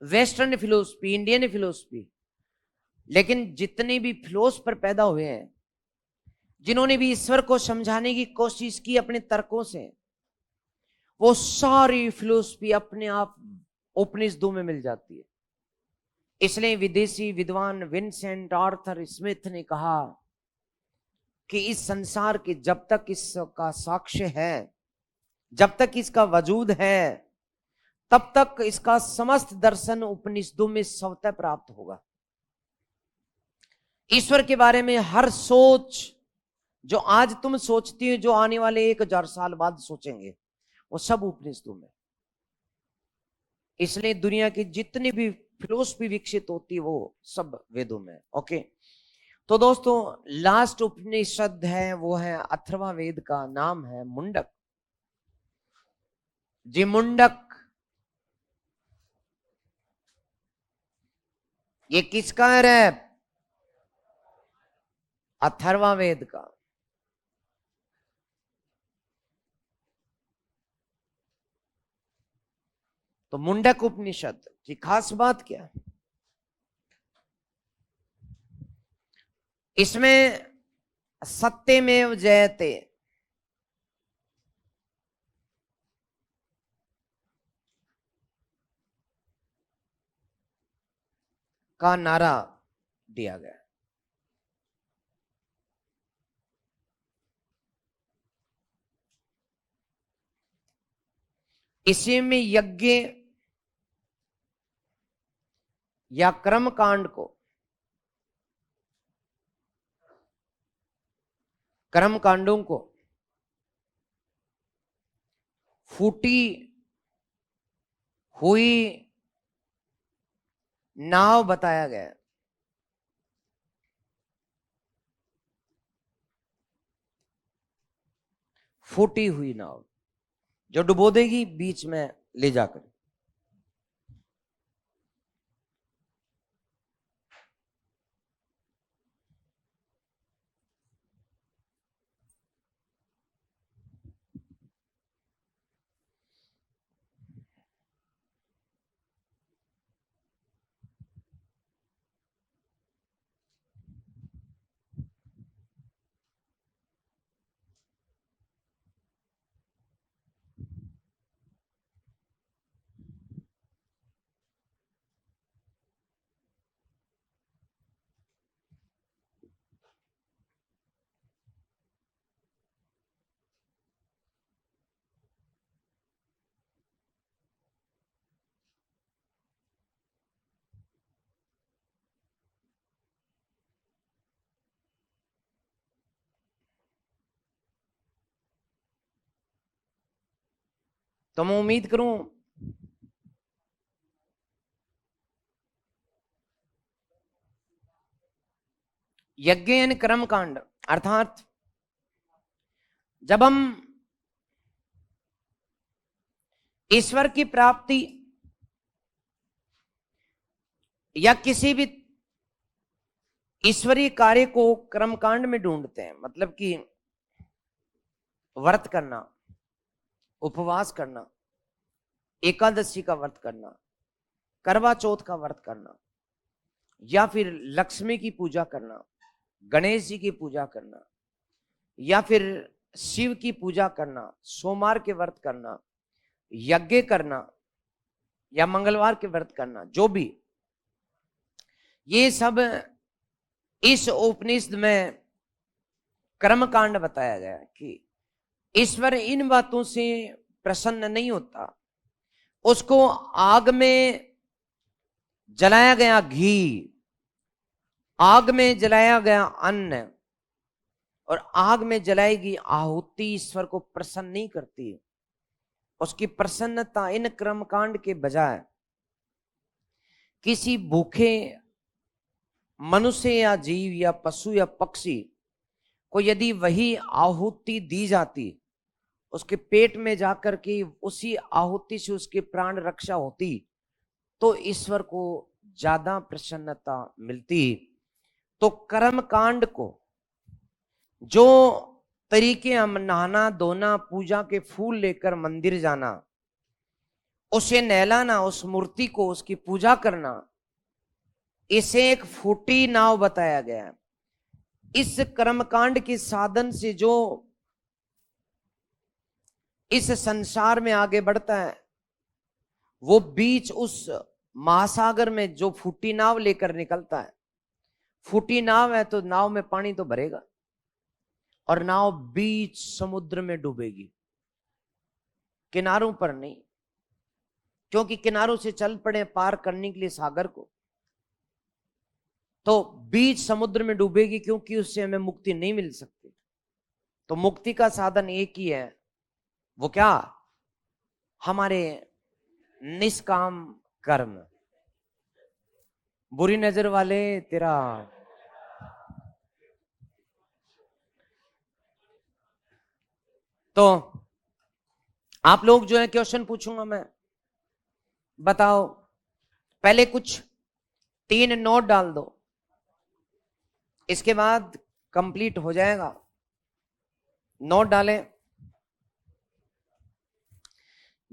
वेस्टर्न फिलोसफी, इंडियन फिलोसफी, लेकिन जितने भी फिलोसफर पैदा हुए हैं, जिन्होंने भी ईश्वर को समझाने की कोशिश की अपने तर्कों से, वो सारी फिलोसफी अपने आप उपनिषदों में मिल जाती है। इसलिए विदेशी विद्वान विंसेंट आर्थर स्मिथ ने कहा कि इस संसार के जब तक इसका साक्ष्य है, जब तक इसका वजूद है, तब तक इसका समस्त दर्शन उपनिषदों में स्वतः प्राप्त होगा। ईश्वर के बारे में हर सोच जो आज तुम सोचती हो, जो आने वाले 1000 साल बाद सोचेंगे, वो सब उपनिषदों में। इसलिए दुनिया की जितनी भी फिलोसफी विकसित होती है वो सब वेदों में। ओके, तो दोस्तों लास्ट उपनिषद है वो है अथर्वा वेद का नाम है मुंडक जी। मुंडक ये किसका है? अथर्वा वेद का। तो मुंडक उपनिषद की खास बात क्या है? इसमें सत्यमेव जयते का नारा दिया गया। इसी में यज्ञ या कर्म कांड को, कर्म कांडों को फूटी हुई नाव बताया गया। फूटी हुई नाव जो डुबो देगी बीच में ले जाकर। तो मैं उम्मीद करूं यज्ञ यानी कर्म कांड, अर्थात जब हम ईश्वर की प्राप्ति या किसी भी ईश्वरीय कार्य को कर्मकांड में ढूंढते हैं, मतलब कि व्रत करना, उपवास करना, एकादशी का व्रत करना, करवा चौथ का व्रत करना, या फिर लक्ष्मी की पूजा करना, गणेश जी की पूजा करना, या फिर शिव की पूजा करना, सोमवार के व्रत करना, यज्ञ करना, या मंगलवार के व्रत करना, जो भी, ये सब इस उपनिषद में कर्मकांड बताया गया कि ईश्वर इन बातों से प्रसन्न नहीं होता। उसको आग में जलाया गया घी, आग में जलाया गया अन्न और आग में जलाई गई आहुति ईश्वर को प्रसन्न नहीं करती। उसकी प्रसन्नता इन कर्मकांड के बजाय किसी भूखे मनुष्य या जीव या पशु या पक्षी को यदि वही आहुति दी जाती, उसके पेट में जाकर के उसी आहुति से उसके प्राण रक्षा होती, तो ईश्वर को ज्यादा प्रसन्नता मिलती। तो कर्म कांड को जो तरीके हम नहाना धोना, पूजा के फूल लेकर मंदिर जाना, उसे नहलाना, उस मूर्ति को उसकी पूजा करना, इसे एक फूटी नाव बताया गया है। इस कर्मकांड के साधन से जो इस संसार में आगे बढ़ता है, वो बीच उस महासागर में जो फूटी नाव लेकर निकलता है, फूटी नाव है तो नाव में पानी तो भरेगा और नाव बीच समुद्र में डूबेगी, किनारों पर नहीं। क्योंकि किनारों से चल पड़े पार करने के लिए सागर को, तो बीच समुद्र में डूबेगी, क्योंकि उससे हमें मुक्ति नहीं मिल सकती। तो मुक्ति का साधन एक ही है, वो क्या? हमारे निष्काम कर्म। बुरी नजर वाले तेरा तो आप लोग जो है क्वेश्चन पूछूंगा मैं, बताओ। पहले कुछ 3 नोट डाल दो, इसके बाद कंप्लीट हो जाएगा। नोट डालें,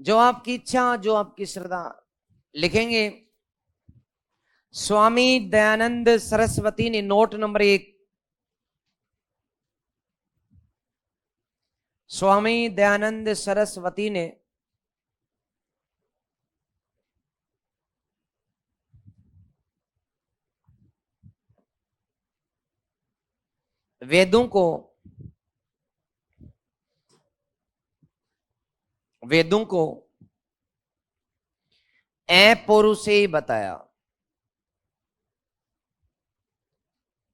जो आपकी इच्छा, जो आपकी श्रद्धा। लिखेंगे स्वामी दयानंद सरस्वती ने, नोट नंबर 1, स्वामी दयानंद सरस्वती ने वेदों को अपौरुषेय बताया।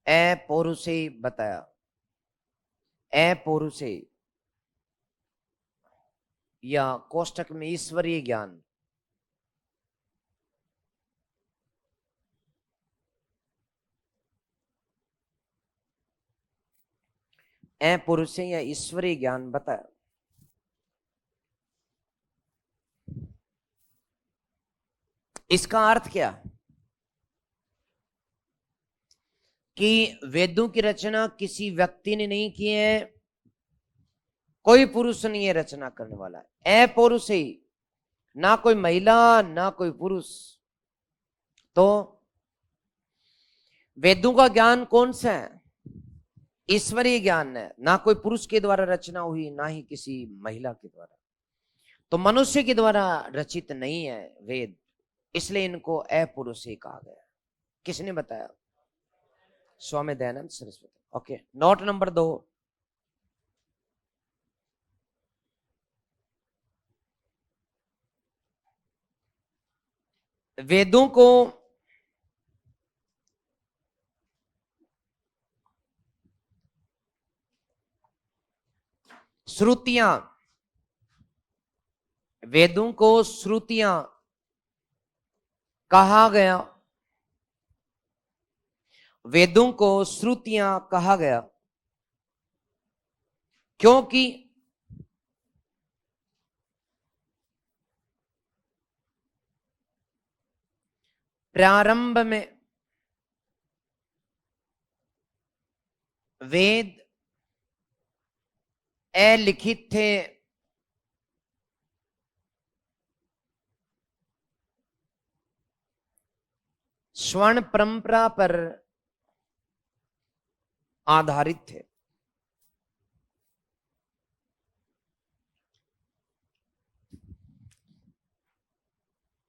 अपौरुषेय बताया, अपौरुषेय या कोष्टक में ईश्वरीय ज्ञान। अपौरुषेय या ईश्वरीय ज्ञान बताया। इसका अर्थ क्या? कि वेदों की रचना किसी व्यक्ति ने नहीं की है, कोई पुरुष नहीं है रचना करने वाला। अपौरुषेय, ना कोई महिला ना कोई पुरुष। तो वेदों का ज्ञान कौन सा है? ईश्वरीय ज्ञान है, ना कोई पुरुष के द्वारा रचना हुई, ना ही किसी महिला के द्वारा। तो मनुष्य के द्वारा रचित नहीं है वेद, इसलिए इनको अपौरुषेय कहा गया। किसने बताया? Swami Dayanand Saraswati. Okay, note number 2, वेदों को श्रुतियां, वेदों को श्रुतियां कहा गया। वेदों को श्रुतियां कहा गया क्योंकि प्रारंभ में वेद अलिखित थे, स्वर्ण परंपरा पर आधारित थे।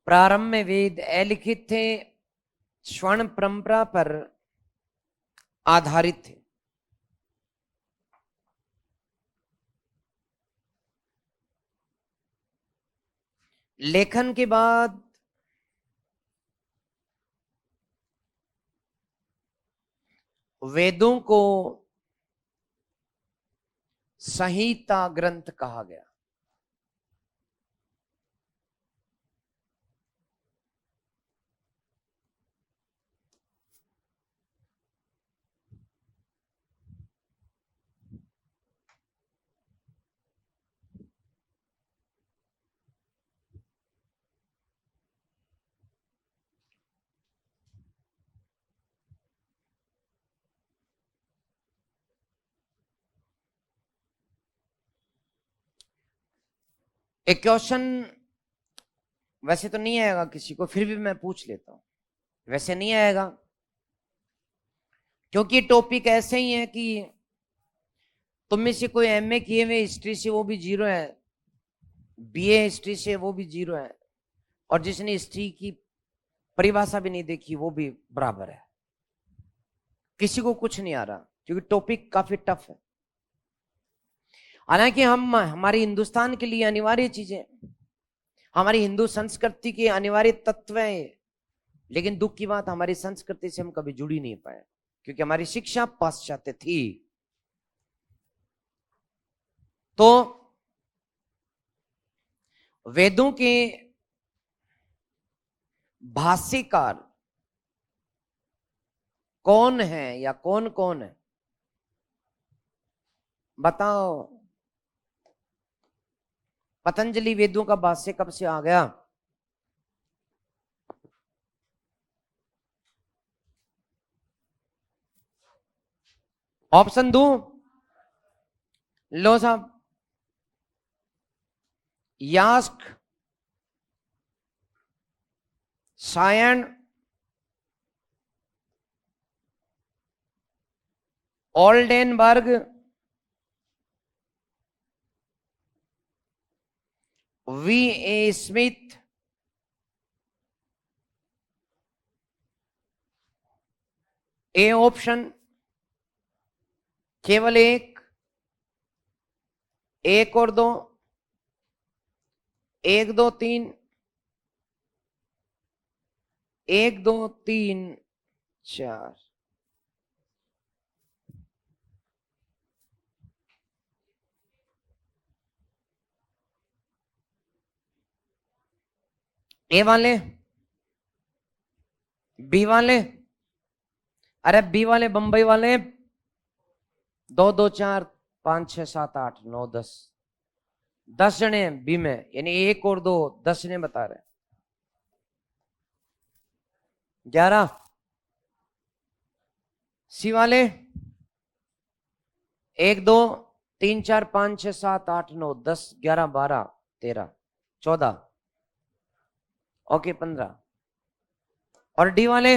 प्रारंभ में वेद अलिखित थे, स्वर्ण परंपरा पर आधारित थे। लेखन के बाद वेदों को संहिता ग्रंथ कहा गया। एक क्वेश्चन वैसे तो नहीं आएगा किसी को, फिर भी मैं पूछ लेता हूं। वैसे नहीं आएगा क्योंकि टॉपिक ऐसे ही है कि तुम में से कोई एमए किए हुए हिस्ट्री से वो भी 0 है, बीए हिस्ट्री से वो भी 0 है, और जिसने हिस्ट्री की परिभाषा भी नहीं देखी वो भी बराबर है। किसी को कुछ नहीं आ रहा क्योंकि टॉपिक काफी टफ है। हालांकि हम हमारे हिंदुस्तान के लिए अनिवार्य चीजें, हमारी हिंदू संस्कृति के अनिवार्य तत्व है, लेकिन दुख की बात हमारी संस्कृति से हम कभी जुड़ी नहीं पाए, क्योंकि हमारी शिक्षा पाश्चात्य थी। तो वेदों के भाष्यकार कौन है या कौन कौन है, बताओ। पतंजलि वेदों का भाष्य कब से आ गया? ऑप्शन दो, लो साहब। Yaska, Sayana, Oldenberg, V A Smith, A option केवल एक और दो, एक दो तीन, एक दो तीन चार। ए वाले, बी वाले, अरे बी वाले बंबई वाले, दो दो चार पांच छह सात आठ नौ दस, 10 जने बी में, यानी एक और दो, 10 जने बता रहे, 11। सी वाले, एक दो तीन चार पांच छह सात आठ नौ 10 11 12 13 14, ओके 15। और डी वाले,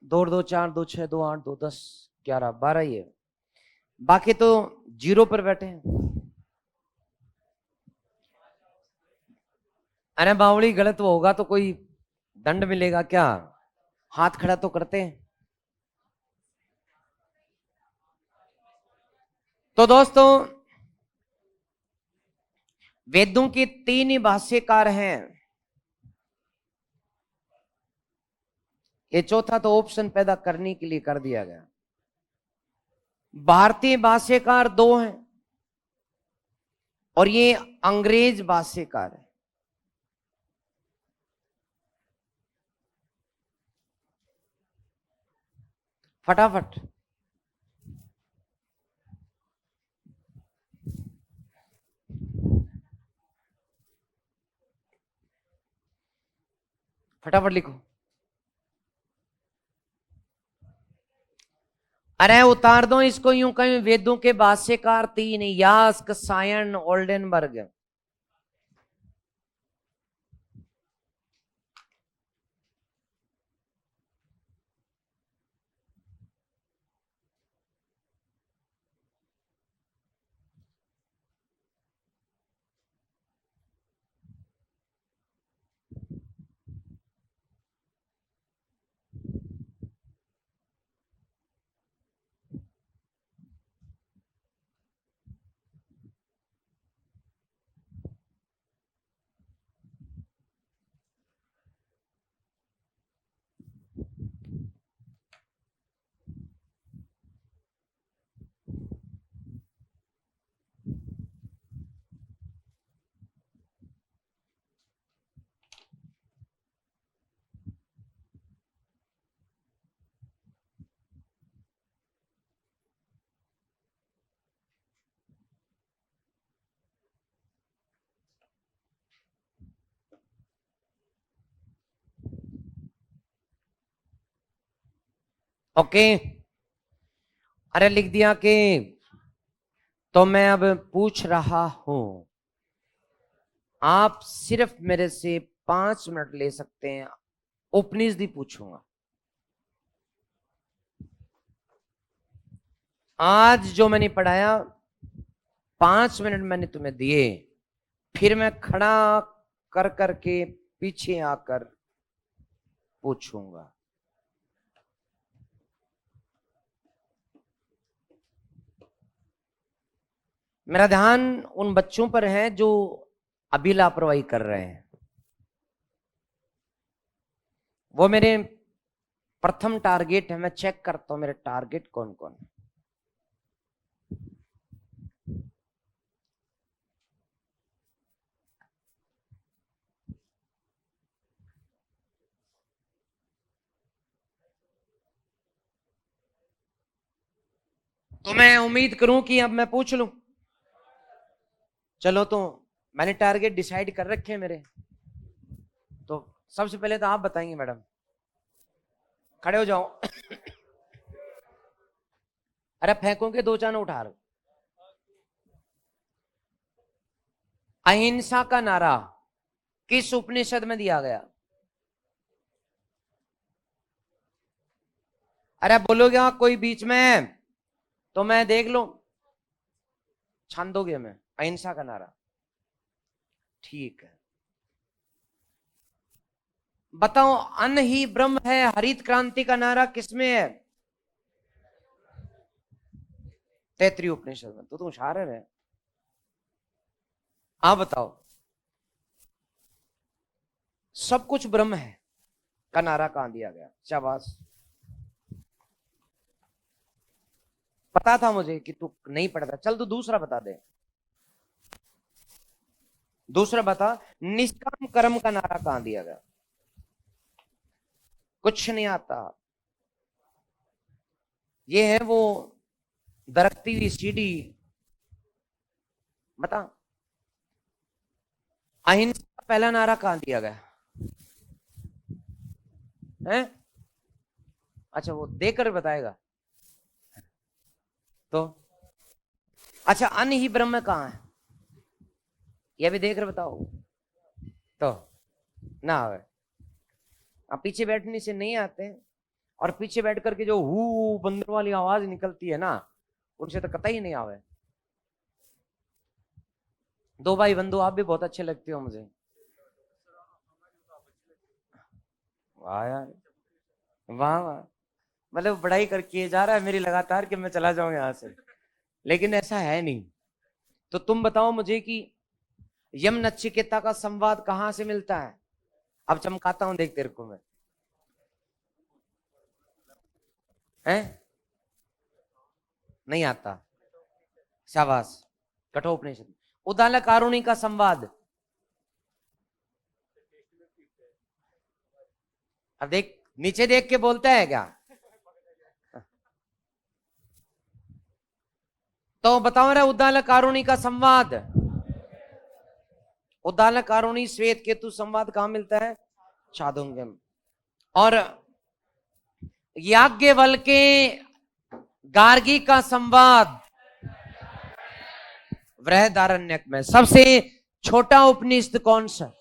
2 2 4 2 6 2 8 2 10 11 12 ही है, बाकी तो जीरो पर बैठे हैं। अरे बावड़ी, गलत होगा तो कोई दंड मिलेगा क्या? हाथ खड़ा तो करते हैं। तो दोस्तों, वेदों के 3 ही भाष्यकार हैं। ये चौथा तो ऑप्शन पैदा करने के लिए कर दिया गया। भारतीय भाष्यकार 2 हैं और ये अंग्रेज भाष्यकार है। फटाफट फटाफट लिखो। अरे उतार दो इसको, यूं कहीं वेदों के भाष्यकार 3, यास्क, सायन, ओल्डेनबर्ग। ओके, अरे लिख दिया कि, तो मैं अब पूछ रहा हूं, आप सिर्फ मेरे से 5 मिनट ले सकते हैं। उपनिषद पूछूंगा आज, जो मैंने पढ़ाया 5 मिनट मैंने तुम्हें दिए, फिर मैं खड़ा कर करके पीछे आकर पूछूंगा। मेरा ध्यान उन बच्चों पर है जो अभी लापरवाही कर रहे हैं। वो मेरे प्रथम टारगेट है। मैं चेक करता हूं मेरे टारगेट कौन कौन है। तो मैं उम्मीद करूं कि अब मैं पूछ लूं। चलो, तो मैंने टारगेट डिसाइड कर रखे हैं मेरे। तो सबसे पहले तो आप बताएंगे मैडम। खड़े हो जाओ। अरे फेंकोगे दो चार उठा लो। अहिंसा का नारा किस उपनिषद में दिया गया? अरे बोलोगे हाँ कोई बीच में तो मैं देख लो। छांदोग्य में अहिंसा का नारा। ठीक है, बताओ। अन्न ही ब्रह्म है, हरित क्रांति का नारा किसमें है? तैतृय उपनिषद में। तो तुम होशियार है। आप बताओ। सब कुछ ब्रह्म है का नारा कहां दिया गया? शाबाश। पता था मुझे कि तू नहीं पढ़ता। चल तू दूसरा बता दे। दूसरा बता। निष्काम कर्म का नारा कहां दिया गया? कुछ नहीं आता। ये है वो दरकती हुई सीढ़ी। बता। अहिंसा का पहला नारा कहां दिया गया है? अच्छा, वो देकर बताएगा। तो अच्छा, अन्न ही ब्रह्म कहां है? यह भी देकर बताओ। तो ना आवे। अब पीछे बैठने से नहीं आते। और पीछे बैठ करके जो हु बंदर वाली आवाज निकलती है ना, उनसे तो कतई नहीं आवे। दो भाई बंधु, आप भी बहुत अच्छे लगते हो मुझे। वाह यार, वाह वाह। मतलब पढ़ाई करके जा रहा है मेरी लगातार कि मैं चला जाऊं यहां से, लेकिन ऐसा है नहीं। तो तुम बताओ मुझे कि यम नचिकेता का संवाद कहां से मिलता है? अब चमकाता हूं, देख तेरे को मैं। है? नहीं आता। शाबाश। कठोपनिषद। उदालक कारुणी का संवाद। अब देख, नीचे देख के बोलता है क्या? तो बताओ रे, उद्दालक कारुणी का संवाद। उद्दालक कारुणी श्वेत केतु संवाद कहां मिलता है? छांदोग्य में। और याज्ञवल्क्य गार्गी का संवाद बृहदारण्यक में। सबसे छोटा उपनिषद कौन सा?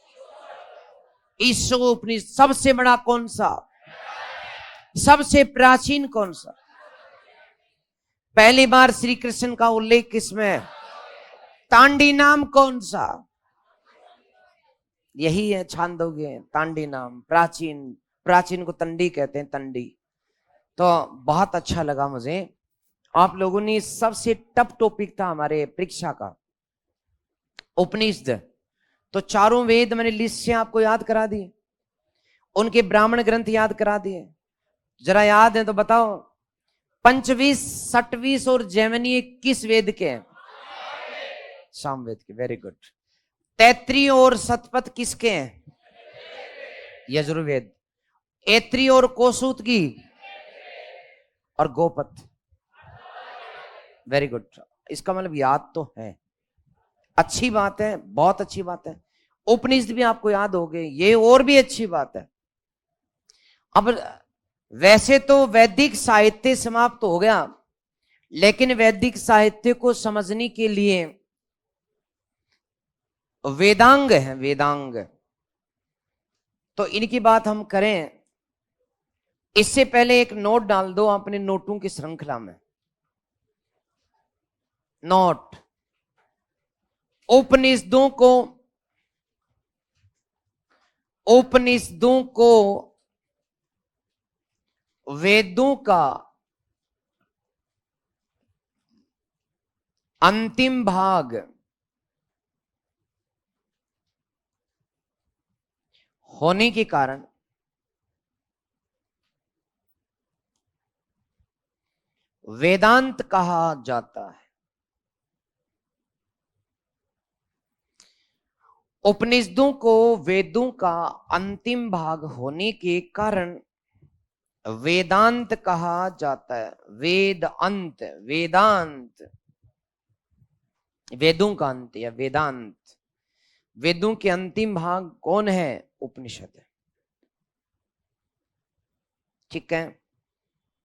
ईशो उपनिषद। सबसे बड़ा कौन सा? सबसे प्राचीन कौन सा? पहली बार श्री कृष्ण का उल्लेख किसमें? तांडी नाम कौन सा? यही है छांदोग्य। तांडी नाम प्राचीन। प्राचीन को तंडी कहते हैं, तंडी। तो बहुत अच्छा लगा मुझे। आप लोगों ने सबसे टफ टॉपिक था हमारे परीक्षा का उपनिषद। तो चारों वेद मैंने लिस्ट से आपको याद करा दिए, उनके ब्राह्मण ग्रंथ याद करा दिए। जरा याद है तो बताओ। पंचवीस, सटवीस और जैमिनी किस वेद के हैं? सामवेद के। Very good. तैतृय और सतपथ किसके हैं? यजुर्वेद। ऐत्री और कोसूत की और गोपथ। Very good. इसका मतलब याद तो है। अच्छी बात है, बहुत अच्छी बात है। उपनिषद भी आपको याद हो गए, ये और भी अच्छी बात है। अब वैसे तो वैदिक साहित्य समाप्त हो गया, लेकिन वैदिक साहित्य को समझने के लिए वेदांग है, वेदांग। तो इनकी बात हम करें, इससे पहले एक नोट डाल दो अपने नोटों की श्रृंखला में। नोट। उपनिषदों को, उपनिषदों को वेदों का अंतिम भाग होने के कारण वेदांत कहा जाता है। उपनिषदों को वेदों का अंतिम भाग होने के कारण वेदांत कहा जाता है। वेद अंत, वेदांत वेदों का अंत या वेदांत। वेदों के अंतिम भाग कौन है? उपनिषद। ठीक है।